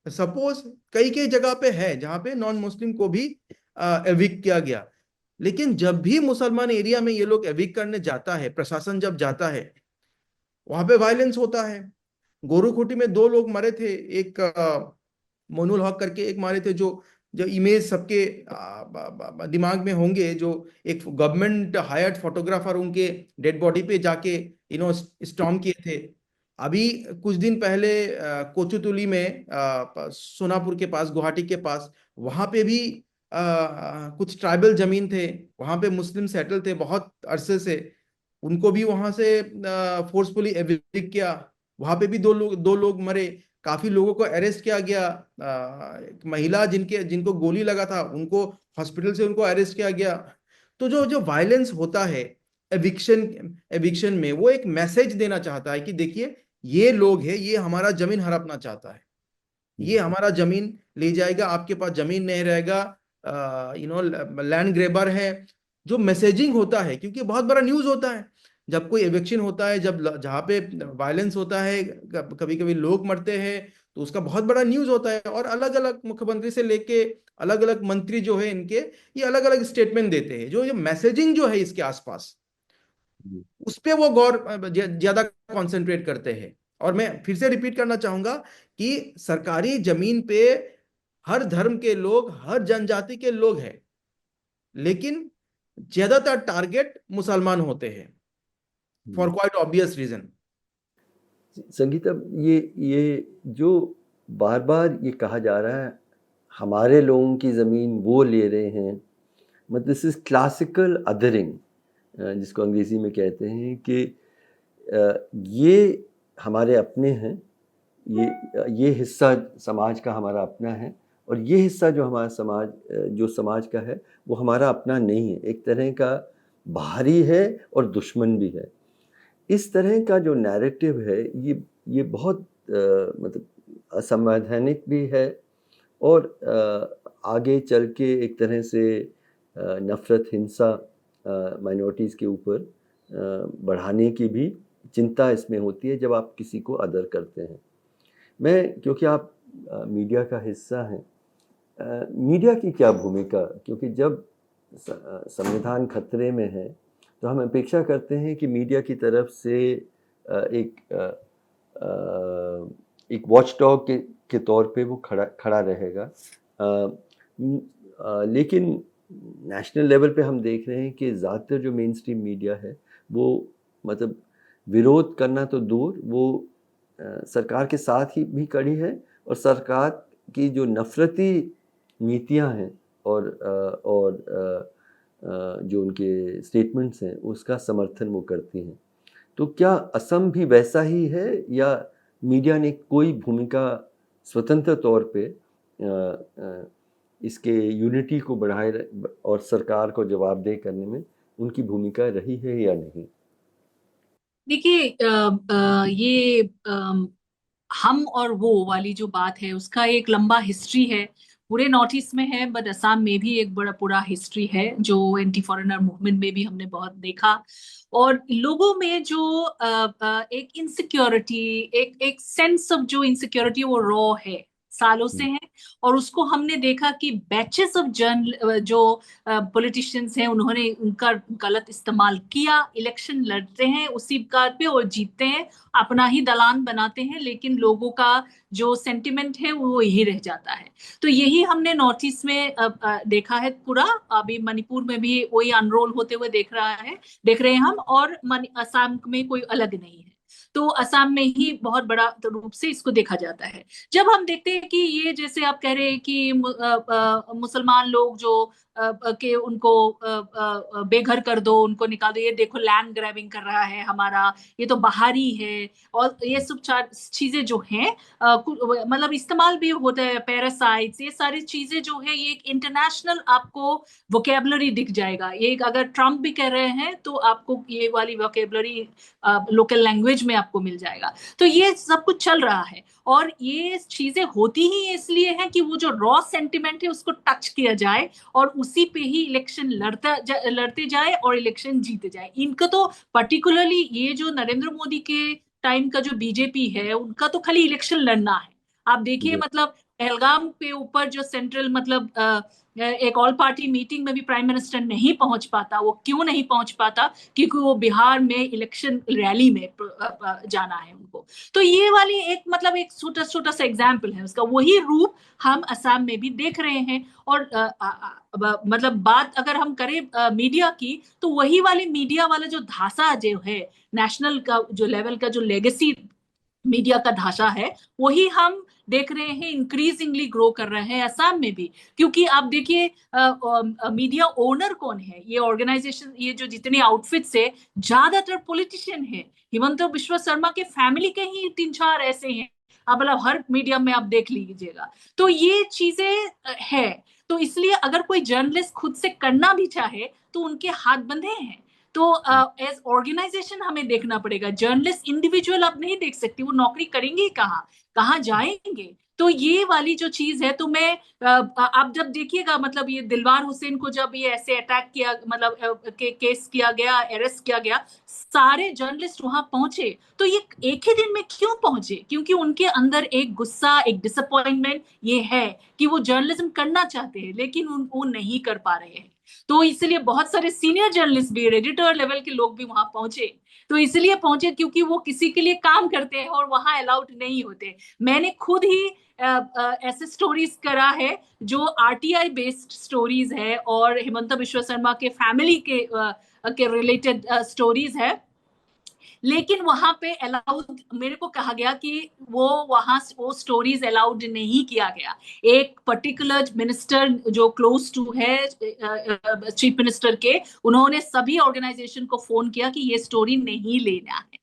सपोज कई कई जगह पे है जहाँ पे नॉन मुस्लिम को भी एविक किया गया, लेकिन जब भी मुसलमान एरिया में ये लोग एविक करने जाता है, प्रशासन जब जाता है, वहां पे वायलेंस होता है। गोरूखुटी में 2 लोग मरे थे, एक मोनुल हक करके एक मारे थे, जो जो इमेज सबके दिमाग में होंगे, जो एक गवर्नमेंट हायर्ड फोटोग्राफर उनके डेड बॉडी पे जाके स्टॉर्म किए थे। अभी कुछ दिन पहले कोचुतुली में सोनापुर के पास, गुवाहाटी के पास, वहां पे भी कुछ ट्राइबल जमीन थे, वहां पे मुस्लिम सेटल थे बहुत अरसे से, उनको भी वहां से फोर्सफुली एविक्ट किया। वहां पे भी 2 लोग मरे, काफी लोगों को अरेस्ट किया गया। एक महिला जिनको गोली लगा था उनको हॉस्पिटल से उनको अरेस्ट किया गया। तो जो जो वायलेंस होता है एविक्शन एविक्शन में, वो एक मैसेज देना चाहता है कि देखिए ये लोग है, ये हमारा जमीन हड़पना चाहता है, ये हमारा जमीन ले जाएगा, आपके पास जमीन नहीं रहेगा, लैंड ग्रेबर है। जो मैसेजिंग होता है, क्योंकि बहुत बड़ा न्यूज होता है जब कोई इवेक्शन होता है, जब जहाँ पे वायलेंस होता है, कभी कभी लोग मरते हैं, तो उसका बहुत बड़ा न्यूज होता है। और अलग अलग मुख्यमंत्री से लेके अलग अलग मंत्री जो है इनके, ये अलग अलग स्टेटमेंट देते हैं। जो ये मैसेजिंग जो है इसके आसपास, उस पे वो गौर ज्यादा कंसंट्रेट करते हैं। और मैं फिर से रिपीट करना चाहूंगा कि सरकारी जमीन पे हर धर्म के लोग, हर जनजाति के लोग हैं, लेकिन ज्यादातर टारगेट मुसलमान होते हैं, for quite obvious reason. Sangeeta, ये जो बार बार ये कहा जा रहा है हमारे लोगों की ज़मीन वो ले रहे हैं, मतलब दिस इज़ क्लासिकल अदरिंग, जिसको अंग्रेज़ी में कहते हैं कि ये हमारे अपने हैं, ये हिस्सा समाज का हमारा अपना है, और ये हिस्सा जो हमारा समाज का है वो हमारा अपना नहीं है, एक तरह का बाहरी है और दुश्मन भी है। इस तरह का जो नैरेटिव है ये बहुत मतलब असंवैधानिक भी है, और आगे चल के एक तरह से नफ़रत, हिंसा माइनॉरिटीज़ के ऊपर बढ़ाने की भी चिंता इसमें होती है जब आप किसी को अदर करते हैं। क्योंकि आप मीडिया का हिस्सा हैं, मीडिया की क्या भूमिका, क्योंकि जब संविधान खतरे में है तो हम अपेक्षा करते हैं कि मीडिया की तरफ से एक वॉचडॉग के तौर पे वो खड़ा रहेगा। लेकिन नेशनल लेवल पे हम देख रहे हैं कि ज़्यादातर जो मेन स्ट्रीम मीडिया है वो मतलब विरोध करना तो दूर, वो सरकार के साथ ही भी खड़ी है, और सरकार की जो नफरती नीतियां हैं और जो उनके स्टेटमेंट्स हैं उसका समर्थन वो करती हैं। तो क्या असम भी वैसा ही है, या मीडिया ने कोई भूमिका स्वतंत्र तौर पे इसके यूनिटी को बढ़ाए और सरकार को जवाबदेह करने में उनकी भूमिका रही है या नहीं? देखिए, ये हम और वो वाली जो बात है उसका एक लंबा हिस्ट्री है, पूरे नॉर्थ ईस्ट में है, बट असम में भी एक बड़ा पूरा हिस्ट्री है जो एंटी फॉरेनर मूवमेंट में भी हमने बहुत देखा। और लोगों में जो एक इनसिक्योरिटी, एक सेंस ऑफ जो इनसिक्योरिटी वो रॉ है, सालों से हैं, और उसको हमने देखा कि बैचेस ऑफ जो पॉलिटिशियंस हैं उन्होंने उनका गलत इस्तेमाल किया, इलेक्शन लड़ते हैं उसी बात पे और जीतते हैं, अपना ही दलान बनाते हैं, लेकिन लोगों का जो सेंटिमेंट है वो यही रह जाता है। तो यही हमने नॉर्थ ईस्ट में देखा है पूरा, अभी मणिपुर में भी वही अनरोल होते हुए देख रहे हैं हम, और असम में कोई अलग नहीं है। तो असम में ही बहुत बड़ा रूप से इसको देखा जाता है। जब हम देखते हैं कि ये जैसे आप कह रहे हैं कि मुसलमान लोग जो के उनको बेघर कर दो, उनको निकाल दो, ये देखो लैंड ग्रैबिंग कर रहा है हमारा, ये तो बाहरी है, और ये सब चीजें जो हैं मतलब इस्तेमाल भी होता है, पैरासाइट्स, ये सारी चीजें जो है ये एक इंटरनेशनल आपको वोकेबलरी दिख जाएगा। ये अगर ट्रम्प भी कह रहे हैं तो आपको ये वाली वोकेबलरी लोकल लैंग्वेज में आपको मिल जाएगा। तो ये सब कुछ चल रहा है, और ये चीजें होती ही इसलिए हैं कि वो जो रॉ सेंटिमेंट है उसको टच किया जाए और उसी पे ही इलेक्शन लड़ते जाए और इलेक्शन जीते जाए। इनका तो पर्टिकुलरली ये जो नरेंद्र मोदी के टाइम का जो बीजेपी है उनका तो खाली इलेक्शन लड़ना है। आप देखिए मतलब पहलगाम पे ऊपर जो सेंट्रल मतलब एक ऑल पार्टी मीटिंग में भी प्राइम मिनिस्टर नहीं पहुंच पाता। वो क्यों नहीं पहुंच पाता? क्योंकि वो बिहार में इलेक्शन रैली में जाना है उनको। तो ये वाली एक मतलब एक छोटा छोटा सा एग्जाम्पल है उसका, वही रूप हम असम में भी देख रहे हैं। और मतलब बात अगर हम करें मीडिया की, तो वही वाली मीडिया वाला जो धासा जो है, नेशनल का जो लेवल का जो लेगेसी मीडिया का ढांचा है, वही हम देख रहे हैं इंक्रीजिंगली ग्रो कर रहे हैं असम में भी। क्योंकि आप देखिए मीडिया ओनर कौन है, ये ऑर्गेनाइजेशन, ये जो जितने आउटफिट्स है ज्यादातर पॉलिटिशियन है। हिमंत बिश्व शर्मा के फैमिली के ही 3-4 ऐसे हैं, आप मतलब हर मीडिया में आप देख लीजिएगा। तो ये चीजें है। तो इसलिए अगर कोई जर्नलिस्ट खुद से करना भी चाहे तो उनके हाथ बंधे हैं। तो एज ऑर्गेनाइजेशन हमें देखना पड़ेगा। जर्नलिस्ट इंडिविजुअल आप नहीं देख सकती, वो नौकरी करेंगे कहाँ जाएंगे? तो ये वाली जो चीज है, तो मैं आप जब देखिएगा मतलब ये दिलवार हुसैन को जब ये ऐसे अटैक किया, मतलब केस किया गया, अरेस्ट किया गया, सारे जर्नलिस्ट वहां पहुंचे। तो ये एक ही दिन में क्यों पहुंचे? क्योंकि उनके अंदर एक गुस्सा, एक डिसअपॉइंटमेंट ये है कि वो जर्नलिज्म करना चाहते हैं लेकिन वो नहीं कर पा रहे हैं। तो इसलिए बहुत सारे सीनियर जर्नलिस्ट भी, एडिटर लेवल के लोग भी वहां पहुंचे। तो इसलिए पहुंचे क्योंकि वो किसी के लिए काम करते हैं और वहां अलाउड नहीं होते। मैंने खुद ही ऐसे स्टोरीज करा है जो आरटीआई बेस्ड स्टोरीज है और हिमंत बिश्व शर्मा के फैमिली के रिलेटेड स्टोरीज है, लेकिन वहां पे अलाउड, मेरे को कहा गया कि वो स्टोरीज अलाउड नहीं किया गया। एक पर्टिकुलर मिनिस्टर जो क्लोज टू है चीफ मिनिस्टर के, उन्होंने सभी ऑर्गेनाइजेशन को फोन किया कि ये स्टोरी नहीं लेना है।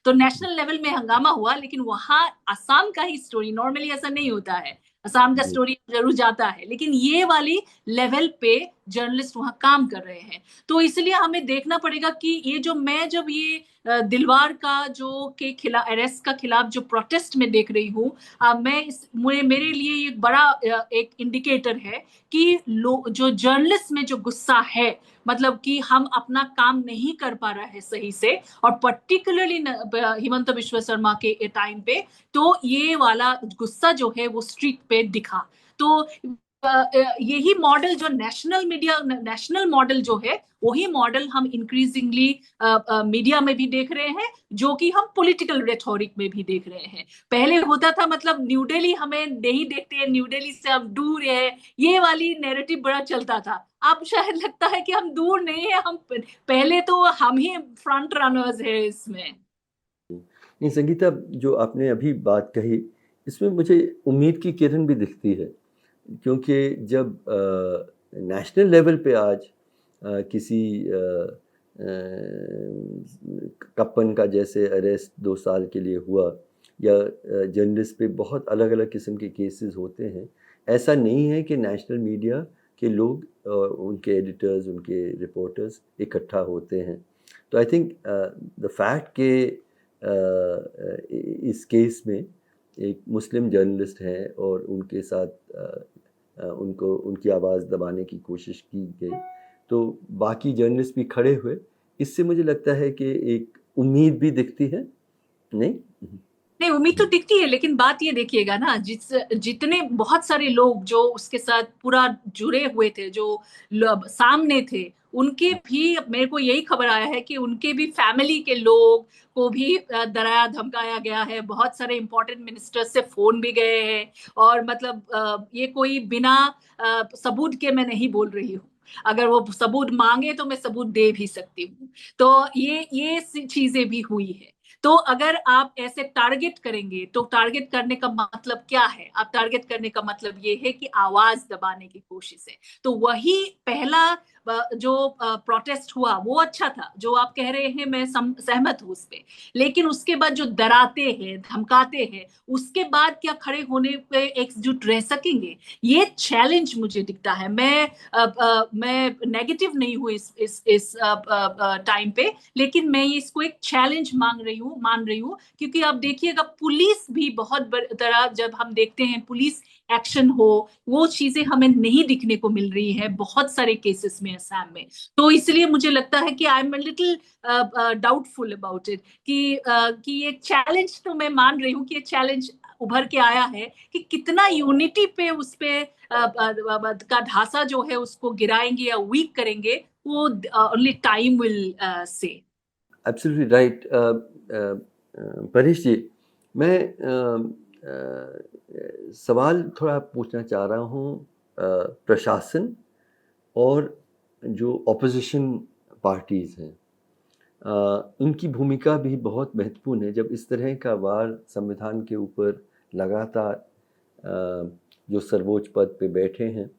तो नेशनल लेवल में हंगामा हुआ, लेकिन वहां असम का ही स्टोरी, नॉर्मली ऐसा नहीं होता है, असम का स्टोरी जरूर जाता है, लेकिन ये वाली लेवल पे जर्नलिस्ट वहां काम कर रहे हैं। तो इसलिए हमें देखना पड़ेगा कि ये जो मैं जब ये दिलवार का जो के खिलाफ, अरेस्ट का खिलाफ जो प्रोटेस्ट में देख रही हूँ, मेरे लिए एक बड़ा एक इंडिकेटर है कि जो जर्नलिस्ट में जो गुस्सा है, मतलब कि हम अपना काम नहीं कर पा रहे हैं सही से, और पर्टिकुलरली हिमंत बिश्व शर्मा के टाइम पे, तो ये वाला गुस्सा जो है वो स्ट्रीट पे दिखा। तो यही मॉडल जो नेशनल मॉडल जो है, वही मॉडल हम इंक्रीजिंगली मीडिया में भी देख रहे हैं, जो कि हम पॉलिटिकल रेटोरिक में भी देख रहे हैं। पहले होता था मतलब न्यू दिल्ली हमें नहीं देखते हैं, न्यू दिल्ली से हम दूर है, ये वाली नैरेटिव बड़ा चलता था। अब शायद लगता है कि हम दूर नहीं है, हम पहले तो हम ही फ्रंट रनर्स है इसमें। नहीं संगीता, जो आपने अभी बात कही इसमें मुझे उम्मीद की किरण भी दिखती है, क्योंकि जब नेशनल लेवल पे आज किसी कप्पन का जैसे अरेस्ट 2 साल के लिए हुआ, या जर्नलिस्ट पे बहुत अलग अलग किस्म के केसेस होते हैं, ऐसा नहीं है कि नेशनल मीडिया के लोग, उनके एडिटर्स, उनके रिपोर्टर्स इकट्ठा होते हैं। तो आई थिंक द फैक्ट के इस केस में एक मुस्लिम जर्नलिस्ट हैं और उनके साथ उनको उनकी आवाज़ दबाने की कोशिश की गई, तो बाकी जर्नलिस्ट भी खड़े हुए। इससे मुझे लगता है कि एक उम्मीद भी दिखती है, नहीं? नहीं, उम्मीद तो दिखती है, लेकिन बात ये देखिएगा ना, जितने बहुत सारे लोग जो उसके साथ पूरा जुड़े हुए थे, जो सामने थे, उनके भी, मेरे को यही खबर आया है कि उनके भी फैमिली के लोग को भी डराया धमकाया गया है। बहुत सारे इंपॉर्टेंट मिनिस्टर्स से फोन भी गए हैं, और मतलब ये कोई बिना सबूत के मैं नहीं बोल रही हूँ। अगर वो सबूत मांगे तो मैं सबूत दे भी सकती हूँ। तो ये चीजें भी हुई है। तो अगर आप ऐसे टारगेट करेंगे, तो टारगेट करने का मतलब क्या है? आप टारगेट करने का मतलब ये है कि आवाज दबाने की कोशिश है। तो वही पहला जो प्रोटेस्ट हुआ वो अच्छा था, जो आप कह रहे हैं, मैं सहमत हूं उस पे। लेकिन उसके बाद जो डराते हैं, धमकाते हैं, उसके बाद क्या खड़े होने पे एकजुट रह सकेंगे? ये चैलेंज मुझे दिखता है। मैं नेगेटिव नहीं हूँ इस टाइम पे, लेकिन मैं इसको एक चैलेंज मान रही हूँ, क्योंकि आप देखिएगा पुलिस भी बहुत तरह, जब हम देखते हैं पुलिस एक्शन हो, वो चीजें हमें नहीं दिखने को मिल रही है बहुत सारे केसेस में असम में। तो इसलिए मुझे लगता है कि I am little doubtful about it, कि ये चैलेंज तो मैं मान रही हूँ कि ये चैलेंज उभर के आया है, कि कितना यूनिटी पे उस पे का ढांचा जो है उसको गिराएंगे या वीक करेंगे, वो only time will say. Absolutely right. Paresh ji, मैं सवाल थोड़ा पूछना चाह रहा हूँ प्रशासन और जो ऑपोजिशन पार्टीज़ हैं, उनकी भूमिका भी बहुत महत्वपूर्ण है। जब इस तरह का वार संविधान के ऊपर लगातार जो सर्वोच्च पद पे बैठे हैं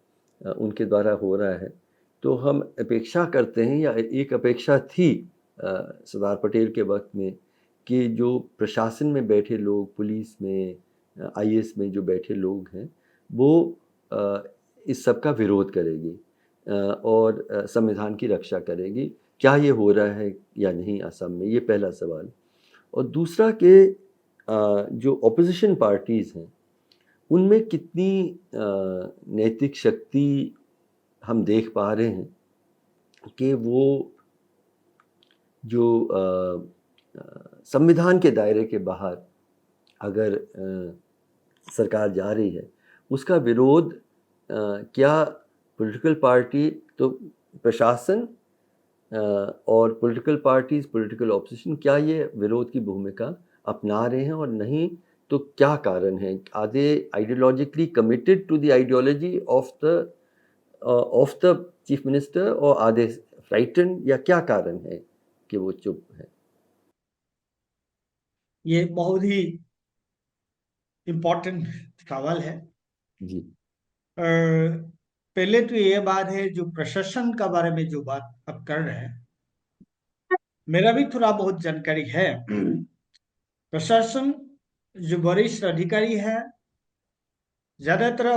उनके द्वारा हो रहा है, तो हम अपेक्षा करते हैं, या एक अपेक्षा थी सरदार पटेल के वक्त में, कि जो प्रशासन में बैठे लोग, पुलिस में, आईएएस में जो बैठे लोग हैं, वो इस सब का विरोध करेगी और संविधान की रक्षा करेगी। क्या ये हो रहा है या नहीं असम में? ये पहला सवाल। और दूसरा कि जो ऑपोजिशन पार्टीज़ हैं, उनमें कितनी नैतिक शक्ति हम देख पा रहे हैं कि वो जो संविधान के दायरे के बाहर अगर सरकार जा रही है, उसका विरोध क्या पॉलिटिकल पार्टी, तो प्रशासन और पॉलिटिकल पार्टीज, पॉलिटिकल ऑपोजिशन, क्या ये विरोध की भूमिका अपना रहे हैं? और नहीं तो क्या कारण है? Are they ideologically committed to the ideology of the chief minister, और आर दे फ्राइटन्ड, या क्या कारण है कि वो चुप है? ये बहुत ही इम्पोर्टेंट सवाल है। जी। पहले तो ये बात है, जो प्रशासन का बारे में जो बात अब कर रहे हैं, मेरा भी थोड़ा बहुत जानकारी है। प्रशासन जो वरिष्ठ अधिकारी है, ज्यादातर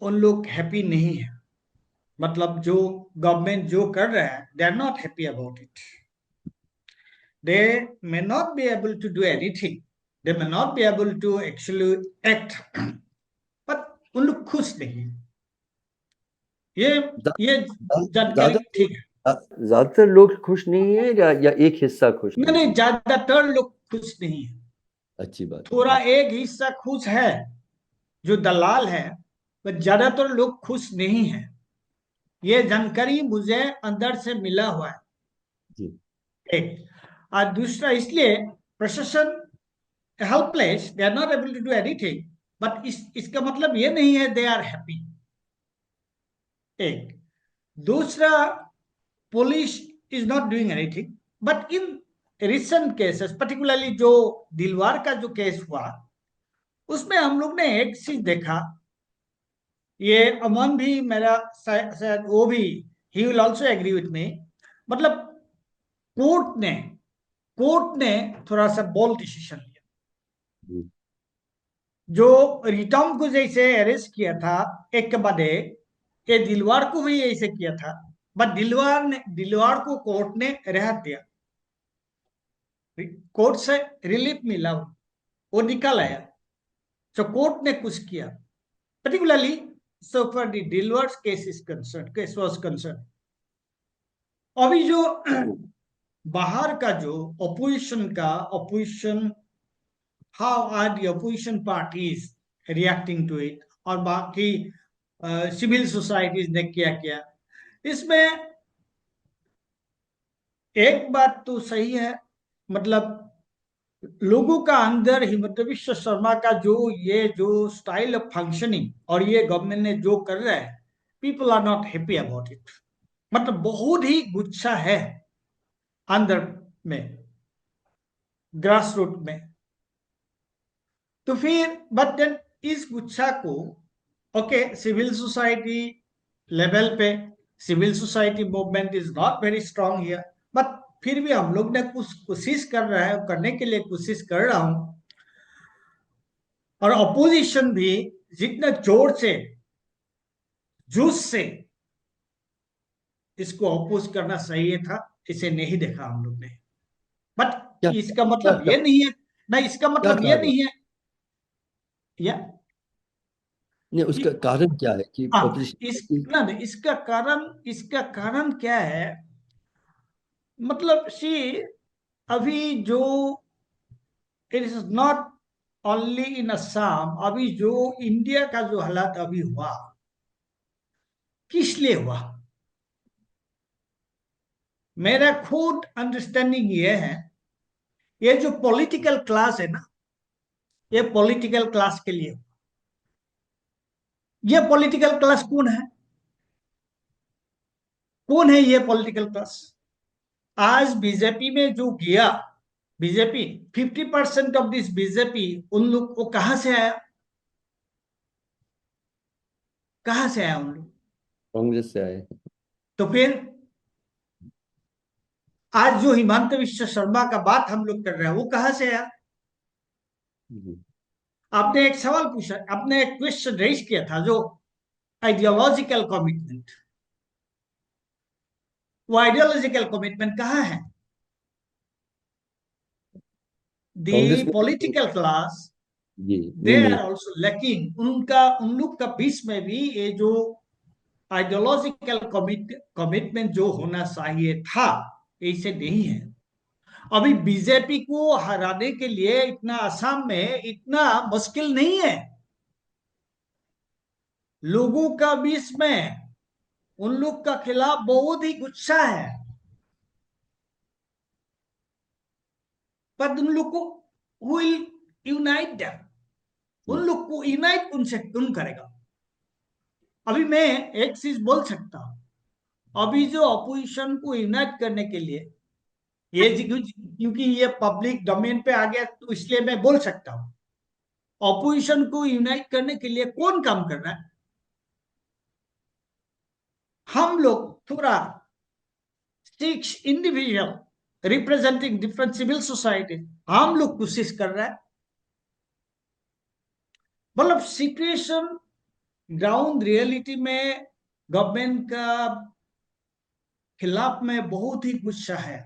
उन लोग हैप्पी नहीं है। मतलब जो गवर्नमेंट जो कर रहा है, they are not happy about it. They may not be able to do anything, they may not be able to actually act, but उन लोग खुश नहीं। ये जानकारी ठीक है। ज्यादातर लोग खुश नहीं है, या एक हिस्सा खुश नहीं? नहीं, ज्यादातर लोग खुश नहीं है। अच्छी बात। थोड़ा एक हिस्सा खुश है, जो दलाल है, पर ज्यादातर लोग खुश नहीं है। ये जानकारी मुझे अंदर से मिला हुआ है। जी। एक और दूसरा, इसलिए प्रशासन helpless, they are not able to do anything, but इसका मतलब ये नहीं है दे आर हैप्पी। एक दूसरा, police is not doing anything, but in recent cases, particularly जो दिलवार का जो केस हुआ, उसमें हम लोग ने एक चीज देखा। ये अमन भी मेरा शायद वो भी, he will also agree with me. मतलब कोर्ट ने थोड़ा सा बोल्ड डिसीजन लिया। जो रिटर्न को जैसे अरेस्ट किया था एक के बाद एक, ये दिलवार को भी ऐसे किया था, बट दिलवार को कोर्ट ने राहत दिया, कोर्ट से रिलीफ मिला, वो निकल आया। तो कोर्ट ने कुछ किया, particularly so far the Dilwar's case was concerned. अभी जो बाहर का जो opposition how are the opposition parties reacting to it, और बाकी सिविल सोसाइटीज ने क्या किया। इसमें एक बात तो सही है, मतलब लोगों का अंदर हिमंत विश्व शर्मा का जो स्टाइल ऑफ फंक्शनिंग और ये गवर्नमेंट ने जो कर रहा है, people are not happy about it. मतलब बहुत ही गुस्सा है अंदर में, ग्रास रूट में। तो फिर बट देन इस गुस्सा को ओके सिविल सोसाइटी लेवल पे, civil society movement is not very strong here, but फिर भी हम लोग ने कुछ कोशिश कर रहा है, करने के लिए कोशिश कर रहा हूं। और अपोजिशन भी जितना जोर से जूस से इसको अपोज करना सही था, इसे नहीं देखा हम लोग ने। बट इसका मतलब ये नहीं है ना, इसका मतलब ये नहीं है या नहीं, उसका कारण क्या है कि इसका कारण क्या है, मतलब अभी जो it is not only in Assam, अभी जो इंडिया का जो हालात अभी हुआ, किस लिए हुआ? मेरा खुद अंडरस्टैंडिंग ये है, ये जो पॉलिटिकल क्लास है ना, ये पॉलिटिकल क्लास के लिए। ये पॉलिटिकल क्लास कौन है? कौन है ये पॉलिटिकल क्लास? आज बीजेपी में जो गया, बीजेपी 50% ऑफ दिस बीजेपी, उन लोग को कहां से आया? कहां से आया उन लोग? कांग्रेस से आए। तो फिर आज जो हिमंत विश्व शर्मा का बात हम लोग कर रहे हैं, वो कहां से आया? आपने एक सवाल पूछा, आपने एक क्वेश्चन रेज किया था, जो आइडियोलॉजिकल कमिटमेंट, वो आइडियोलॉजिकल कमिटमेंट कहां है? The political class they are also lacking. उन लोग का बीच में भी ये जो आइडियोलॉजिकल कमिटमेंट जो होना चाहिए था, ऐसे नहीं है। अभी बीजेपी को हराने के लिए इतना असम में इतना मुश्किल नहीं है। लोगों का बीच में उन लोग का खिलाफ बहुत ही गुस्सा है, पर उन लोग को विल यूनाइट देम, उन लोग को यूनाइट कौन करेगा? अभी मैं एक चीज बोल सकता हूं, अभी जो अपोजिशन को यूनाइट करने के लिए, ये क्योंकि ये पब्लिक डोमेन पे आ गया, तो इसलिए मैं बोल सकता हूं, अपोजिशन को यूनाइट करने के लिए कौन काम कर रहा है? हम लोग थोड़ा 6 individual representing different civil society, हम लोग कोशिश कर रहे हैं। मतलब सिचुएशन ग्राउंड रियलिटी में गवर्नमेंट का खिलाफ में बहुत ही गुस्सा है।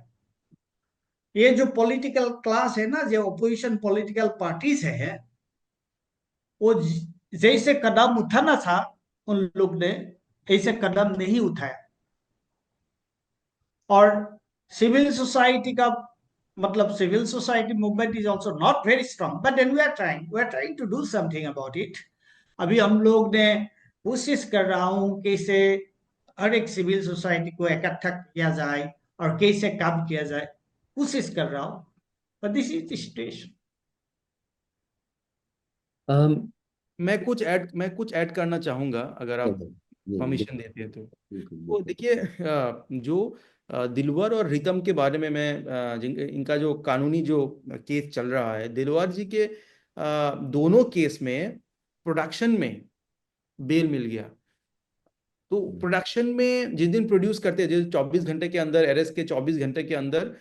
ये जो पॉलिटिकल क्लास है ना, जो अपोजिशन पॉलिटिकल पार्टीज है, वो जैसे कदम उठाना था उन लोग ने ऐसे कदम नहीं उठाया। और सिविल सोसाइटी का मतलब civil society movement is also not very strong, but then we are trying to do something about it. अभी हम लोग ने कोशिश कर रहा हूं कैसे हर एक सिविल सोसाइटी को इकट्ठा किया जाए और कैसे काम किया जाए, कोशिश कर रहा हूं। But this is the situation. मैं कुछ ऐड करना चाहूंगा, अगर आप परमिशन देते हैं तो देखिए, जो दिलवर और रितम के बारे में मैं इनका जो कानूनी जो केस चल रहा है, दिलवर जी के दोनों केस में प्रोडक्शन में बेल मिल गया। तो प्रोडक्शन में जिस दिन प्रोड्यूस करते हैं, जिस 24 घंटे के अंदर, अरेस्ट के 24 घंटे के अंदर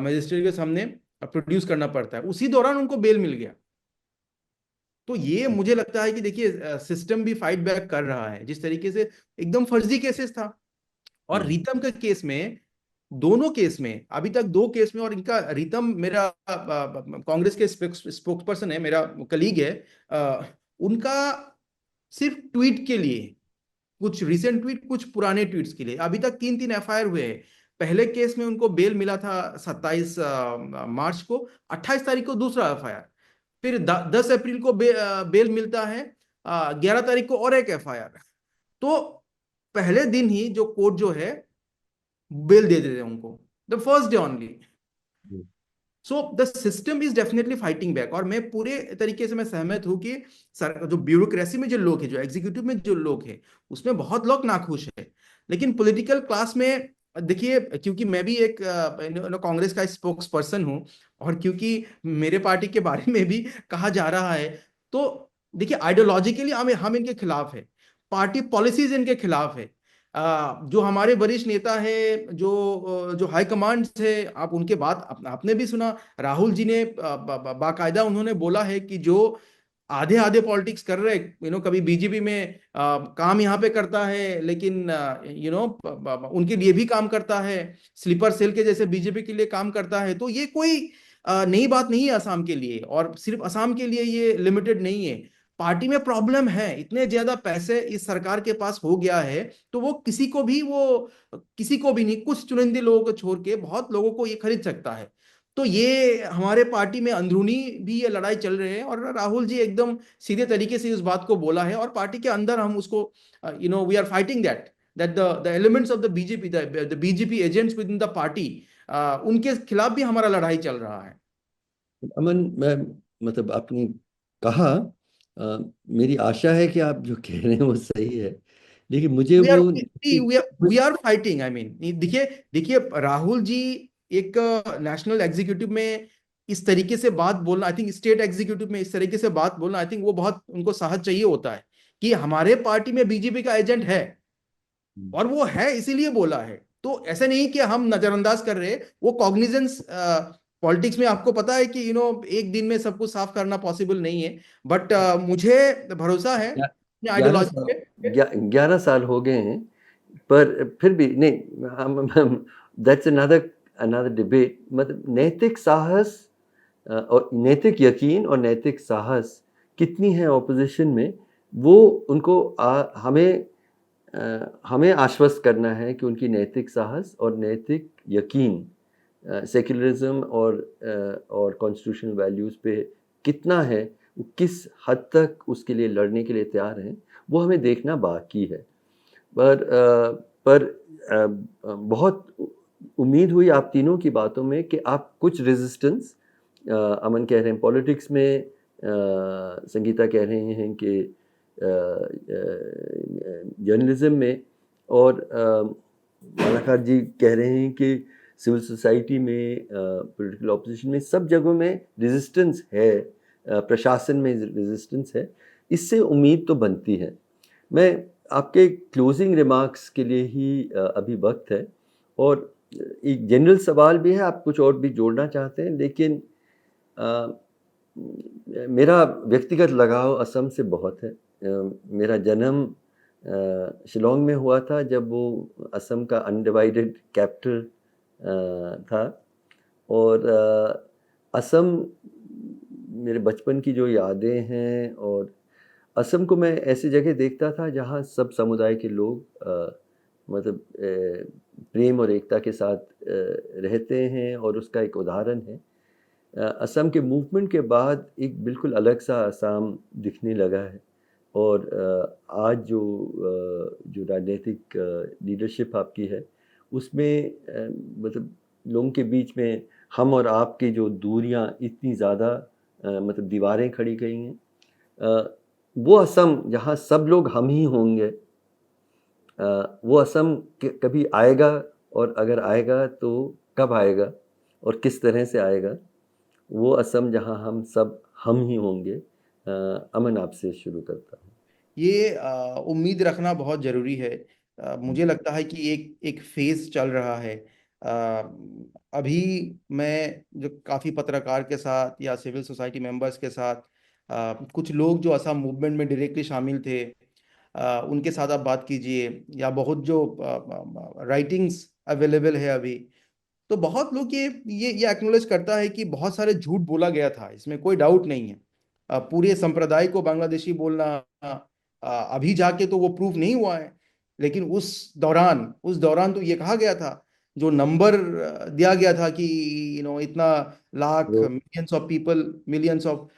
मजिस्ट्रेट के सामने प्रोड्यूस करना पड़ता है, उसी दौरान उनको बेल मिल गया। तो ये मुझे लगता है कि देखिए, सिस्टम भी फाइट बैक कर रहा है, जिस तरीके से एकदम फर्जी केसेस था। और रीतम के केस में, दोनों केस में, अभी तक 2 केस में, और इनका रीतम मेरा कांग्रेस के स्पोक्स पर्सन है, मेरा कलीग है, उनका सिर्फ ट्वीट के लिए, कुछ रिसेंट ट्वीट, कुछ पुराने ट्वीट्स के लिए अभी तक 3 एफआईआर हुए हैं। पहले केस में उनको बेल मिला था 27 मार्च को, 28 तारीख को दूसरा एफआईआर, फिर 10 अप्रैल को बेल मिलता है, 11 तारीख को और एक FIR। तो पहले दिन ही जो कोर्ट जो है बेल दे देते हैं उनको, the first day only. So the system is definitely fighting back. और मैं पूरे तरीके से मैं सहमत हूं कि सर जो ब्यूरोक्रेसी में जो लोग हैं, जो एग्जीक्यूटिव में जो लोग हैं, उसमें बहुत लोग नाखुश है। लेकिन पॉलिटिकल क्लास में देखिए, क्योंकि मैं भी एक कांग्रेस का स्पोक्स पर्सन हूं, और क्योंकि मेरे पार्टी के बारे में भी कहा जा रहा है, तो देखिए आइडियोलॉजिकली हम इनके खिलाफ है, पार्टी पॉलिसीज इनके खिलाफ है। जो हमारे वरिष्ठ नेता है, जो हाई कमांड है, आप उनके बात आपने भी सुना, राहुल जी ने बाकायदा उन्होंने बोला है कि जो आधे आधे पॉलिटिक्स कर रहे, कभी बीजेपी में काम यहाँ पे करता है, लेकिन उनके लिए भी काम करता है, स्लीपर सेल के जैसे बीजेपी के लिए काम करता है। तो ये कोई नई बात नहीं है असम के लिए, और सिर्फ असम के लिए ये लिमिटेड नहीं है। पार्टी में प्रॉब्लम है, इतने ज्यादा पैसे इस सरकार के पास हो गया है, तो वो किसी को भी नहीं, कुछ चुनिंदे लोगों को छोड़ के बहुत लोगों को ये खरीद सकता है। तो ये हमारे पार्टी में अंदरूनी भी ये लड़ाई चल रही है, और राहुल जी एकदम सीधे तरीके से उस बात को बोला है, और पार्टी के अंदर हम उसको we are fighting that the elements of the BJP, the BJP agents within the party, उनके खिलाफ भी हमारा लड़ाई चल रहा है। अमन, मैं मतलब आपने कहा, मेरी आशा है कि आप जो कह रहे हैं वो सही है, लेकिन मुझे वी आर वो we are fighting, I mean, देखिए देखिए राहुल जी एक नेशनल एग्जीक्यूटिव में इस तरीके से बात बोलना, आई थिंक स्टेट एग्जीक्यूटिव में इस तरीके से बात बोलना, आई थिंक वो बहुत उनको साहस चाहिए होता है कि हमारे पार्टी में बीजेपी का एजेंट है, और वो है इसीलिए बोला है। तो ऐसा नहीं कि हम नजरअंदाज कर रहे, वो कॉग्निजेंस, पॉलिटिक्स में आपको पता है कि एक दिन में सब कुछ साफ करना पॉसिबल नहीं है, बट मुझे भरोसा है अपनी 11 साल आइडियोलॉजी पे। 11 साल हो गए हैं, पर फिर भी नहीं, हम दैट्स अनदर अनदर डिबेट। मतलब नैतिक साहस और नैतिक यकीन और नैतिक साहस कितनी है ऑपोजिशन में, वो उनको हमें आश्वस्त करना है कि उनकी नैतिक साहस और नैतिक यकीन सेक्युलरिज्म और कॉन्स्टिट्यूशनल वैल्यूज़ पे कितना है, वो किस हद तक उसके लिए लड़ने के लिए तैयार हैं, वो हमें देखना बाकी है। पर बहुत उम्मीद हुई आप तीनों की बातों में कि आप कुछ रेजिस्टेंस, अमन कह रहे हैं पॉलिटिक्स में, संगीता कह रहे हैं कि जर्नलिज्म में, और मालाकार जी कह रहे हैं कि सिविल सोसाइटी में, पॉलिटिकल ऑपोजिशन में, सब जगहों में रेजिस्टेंस है, प्रशासन में रेजिस्टेंस है। इससे उम्मीद तो बनती है। मैं आपके क्लोजिंग रिमार्क्स के लिए ही अभी वक्त है, और एक जनरल सवाल भी है, आप कुछ और भी जोड़ना चाहते हैं, लेकिन मेरा व्यक्तिगत लगाव असम से बहुत है। मेरा जन्म शिलोंग में हुआ था, जब वो असम का अनडिवाइडेड कैपिटल था, और असम मेरे बचपन की जो यादें हैं, और असम को मैं ऐसी जगह देखता था जहाँ सब समुदाय के लोग मतलब प्रेम और एकता के साथ रहते हैं, और उसका एक उदाहरण है। असम के मूवमेंट के बाद एक बिल्कुल अलग सा असम दिखने लगा है, और आज जो राजनीतिक लीडरशिप आपकी है, उसमें मतलब लोगों के बीच में हम और आपकी जो दूरियां इतनी ज़्यादा मतलब दीवारें खड़ी गई हैं, वो असम जहाँ सब लोग हम ही होंगे, वो असम कभी आएगा, और अगर आएगा तो कब आएगा और किस तरह से आएगा, वो असम जहाँ हम ही होंगे। अमन, आपसे शुरू करता हूँ। ये उम्मीद रखना बहुत जरूरी है। मुझे लगता है कि एक फेज चल रहा है। अभी मैं जो काफ़ी पत्रकार के साथ या सिविल सोसाइटी मेंबर्स के साथ, कुछ लोग जो असम मूवमेंट में डायरेक्टली शामिल थे, उनके साथ आप बात कीजिए, या बहुत जो राइटिंग्स अवेलेबल है अभी, तो बहुत लोग ये एक्नॉलेज करता है कि बहुत सारे झूठ बोला गया था, इसमें कोई डाउट नहीं है। पूरे संप्रदाय को बांग्लादेशी बोलना, अभी जाके तो वो प्रूफ नहीं हुआ है, लेकिन उस दौरान तो ये कहा गया था जो नंबर दिया गया था कि इतना lakh, millions of people, millions of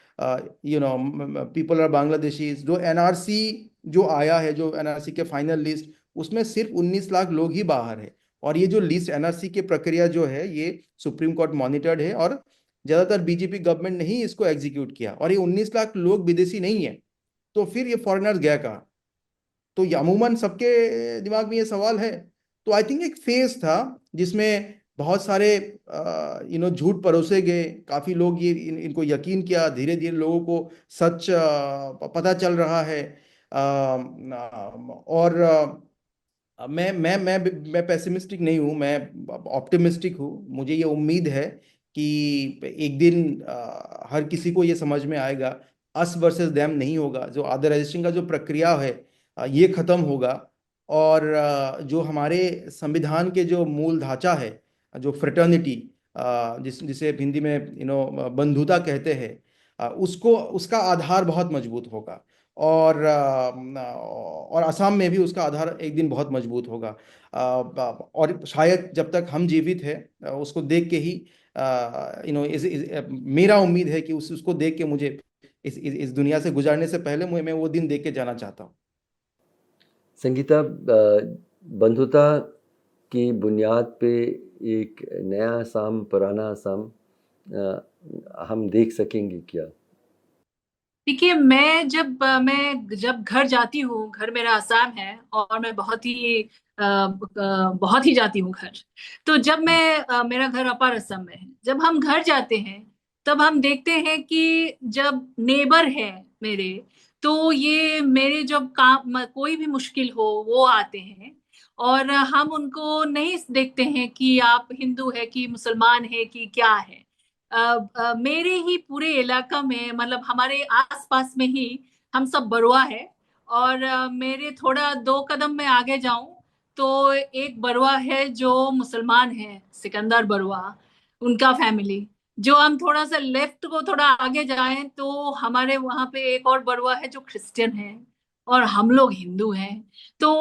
people are Bangladeshis, जो एनआरसी जो आया है, जो एनआरसी के फाइनल लिस्ट, उसमें सिर्फ 19 लाख लोग ही बाहर है। और ये जो लिस्ट एनआरसी की प्रक्रिया जो है, ये सुप्रीम कोर्ट मॉनिटर्ड है, और ज्यादातर बीजेपी गवर्नमेंट ने ही इसको एग्जीक्यूट किया, और ये 19 लाख लोग विदेशी नहीं है, तो फिर ये फॉरेनर्स गया कहाँ? तो ये अमूमन सबके दिमाग में ये सवाल है। तो आई थिंक एक फेज था जिसमें बहुत सारे झूठ परोसे गए, काफी लोग इनको यकीन किया, धीरे धीरे लोगों को सच पता चल रहा है। और मैं पेसिमिस्टिक नहीं हूँ, मैं ऑप्टिमिस्टिक हूँ। मुझे ये उम्मीद है कि एक दिन हर किसी को ये समझ में आएगा, अस वर्सेस देम नहीं होगा, जो आदराइजेशन का जो प्रक्रिया है ये खत्म होगा, और जो हमारे संविधान के जो मूल ढांचा है, जो फ्रेटर्निटी, जिसे हिंदी में बंधुता कहते हैं, उसको, उसका आधार बहुत मजबूत होगा, और असम में भी उसका आधार एक दिन बहुत मजबूत होगा। और शायद जब तक हम जीवित हैं उसको देख के ही मेरा उम्मीद है कि उसको देख के मुझे इस दुनिया से गुजारने से पहले मैं वो दिन देख के जाना चाहता हूँ। संगीता, बंधुता की बुनियाद पे एक नया असम, पुराना असम हम देख सकेंगे क्या? देखिए, मैं जब घर जाती हूँ, घर मेरा आसाम है और मैं बहुत ही जाती हूँ घर। तो जब मेरा घर अपर असम में है, जब हम घर जाते हैं तब हम देखते हैं कि जब नेबर है मेरे, तो ये मेरे जब काम कोई भी मुश्किल हो वो आते हैं, और हम उनको नहीं देखते हैं कि आप हिंदू है कि मुसलमान है कि क्या है। मेरे ही पूरे इलाका में, मतलब हमारे आसपास में ही हम सब बरुआ है, और मेरे थोड़ा 2 कदम में आगे जाऊं तो एक बरुआ है जो मुसलमान है, सिकंदर बरुआ, उनका फैमिली। जो हम थोड़ा सा लेफ्ट को थोड़ा आगे जाएं तो हमारे वहां पे एक और बरुआ है जो क्रिश्चियन है, और हम लोग हिंदू हैं। तो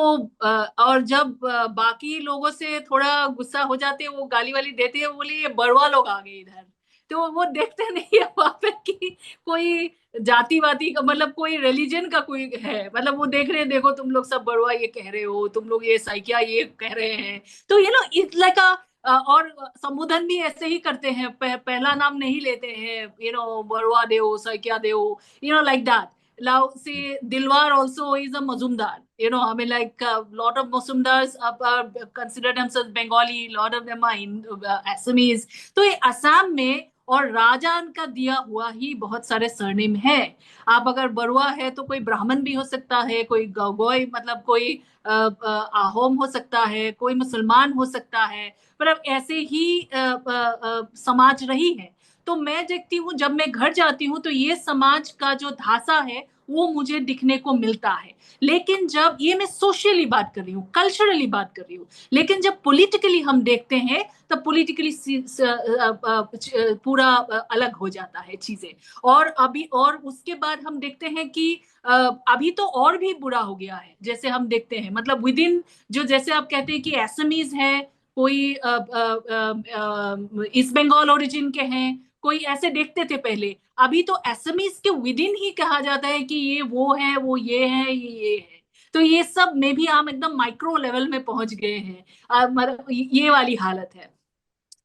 और जब बाकी लोगों से थोड़ा गुस्सा हो जाते हैं, वो गाली वाली देते हैं, बोले ये बड़वा लोग आ गए इधर। तो वो देखते नहीं है वहां पे कि कोई जाति वाति का, मतलब कोई रिलीजन का कोई है, मतलब वो देख रहे हैं, देखो तुम लोग सब बड़वा ये कह रहे हो, तुम लोग ये साइकिया ये कह रहे हैं। तो इट्स लाइक और संबोधन भी ऐसे ही करते हैं, पहला नाम नहीं लेते हैं, बड़वा देओ, साइकिया देओ, like that. Now, see, Dilwar also is a Mazumdar. I mean, like a lot of Mazumdars are considered themselves Bengali. A lot of them are Assamese. तो ये असम में और राजान का दिया हुआ ही बहुत सारे सरनेम है। आप अगर बरुआ है तो कोई ब्राह्मण भी हो सकता है, कोई गौगोई, मतलब कोई आहोम हो सकता है, कोई मुसलमान हो सकता है, पर अब ऐसे ही समाज रही है। तो मैं देखती हूँ, जब मैं घर जाती हूँ तो ये समाज का जो धासा है वो मुझे दिखने को मिलता है। लेकिन जब ये, मैं सोशली बात कर रही हूँ, कल्चरली बात कर रही हूँ, लेकिन जब पॉलिटिकली हम देखते हैं तब पॉलिटिकली पूरा अलग हो जाता है चीजें। और उसके बाद हम देखते हैं कि अभी तो और भी बुरा हो गया है। जैसे हम देखते हैं, मतलब विद इन, जो जैसे आप कहते हैं कि एसएमईज है, कोई ईस्ट बंगाल ओरिजिन के हैं, कोई ऐसे देखते थे पहले। अभी तो एसएमईज के विद इन ही कहा जाता है कि ये वो है, वो ये है, ये है। तो ये सब में भी हम एकदम माइक्रो लेवल में पहुंच गए हैं, ये वाली हालत है।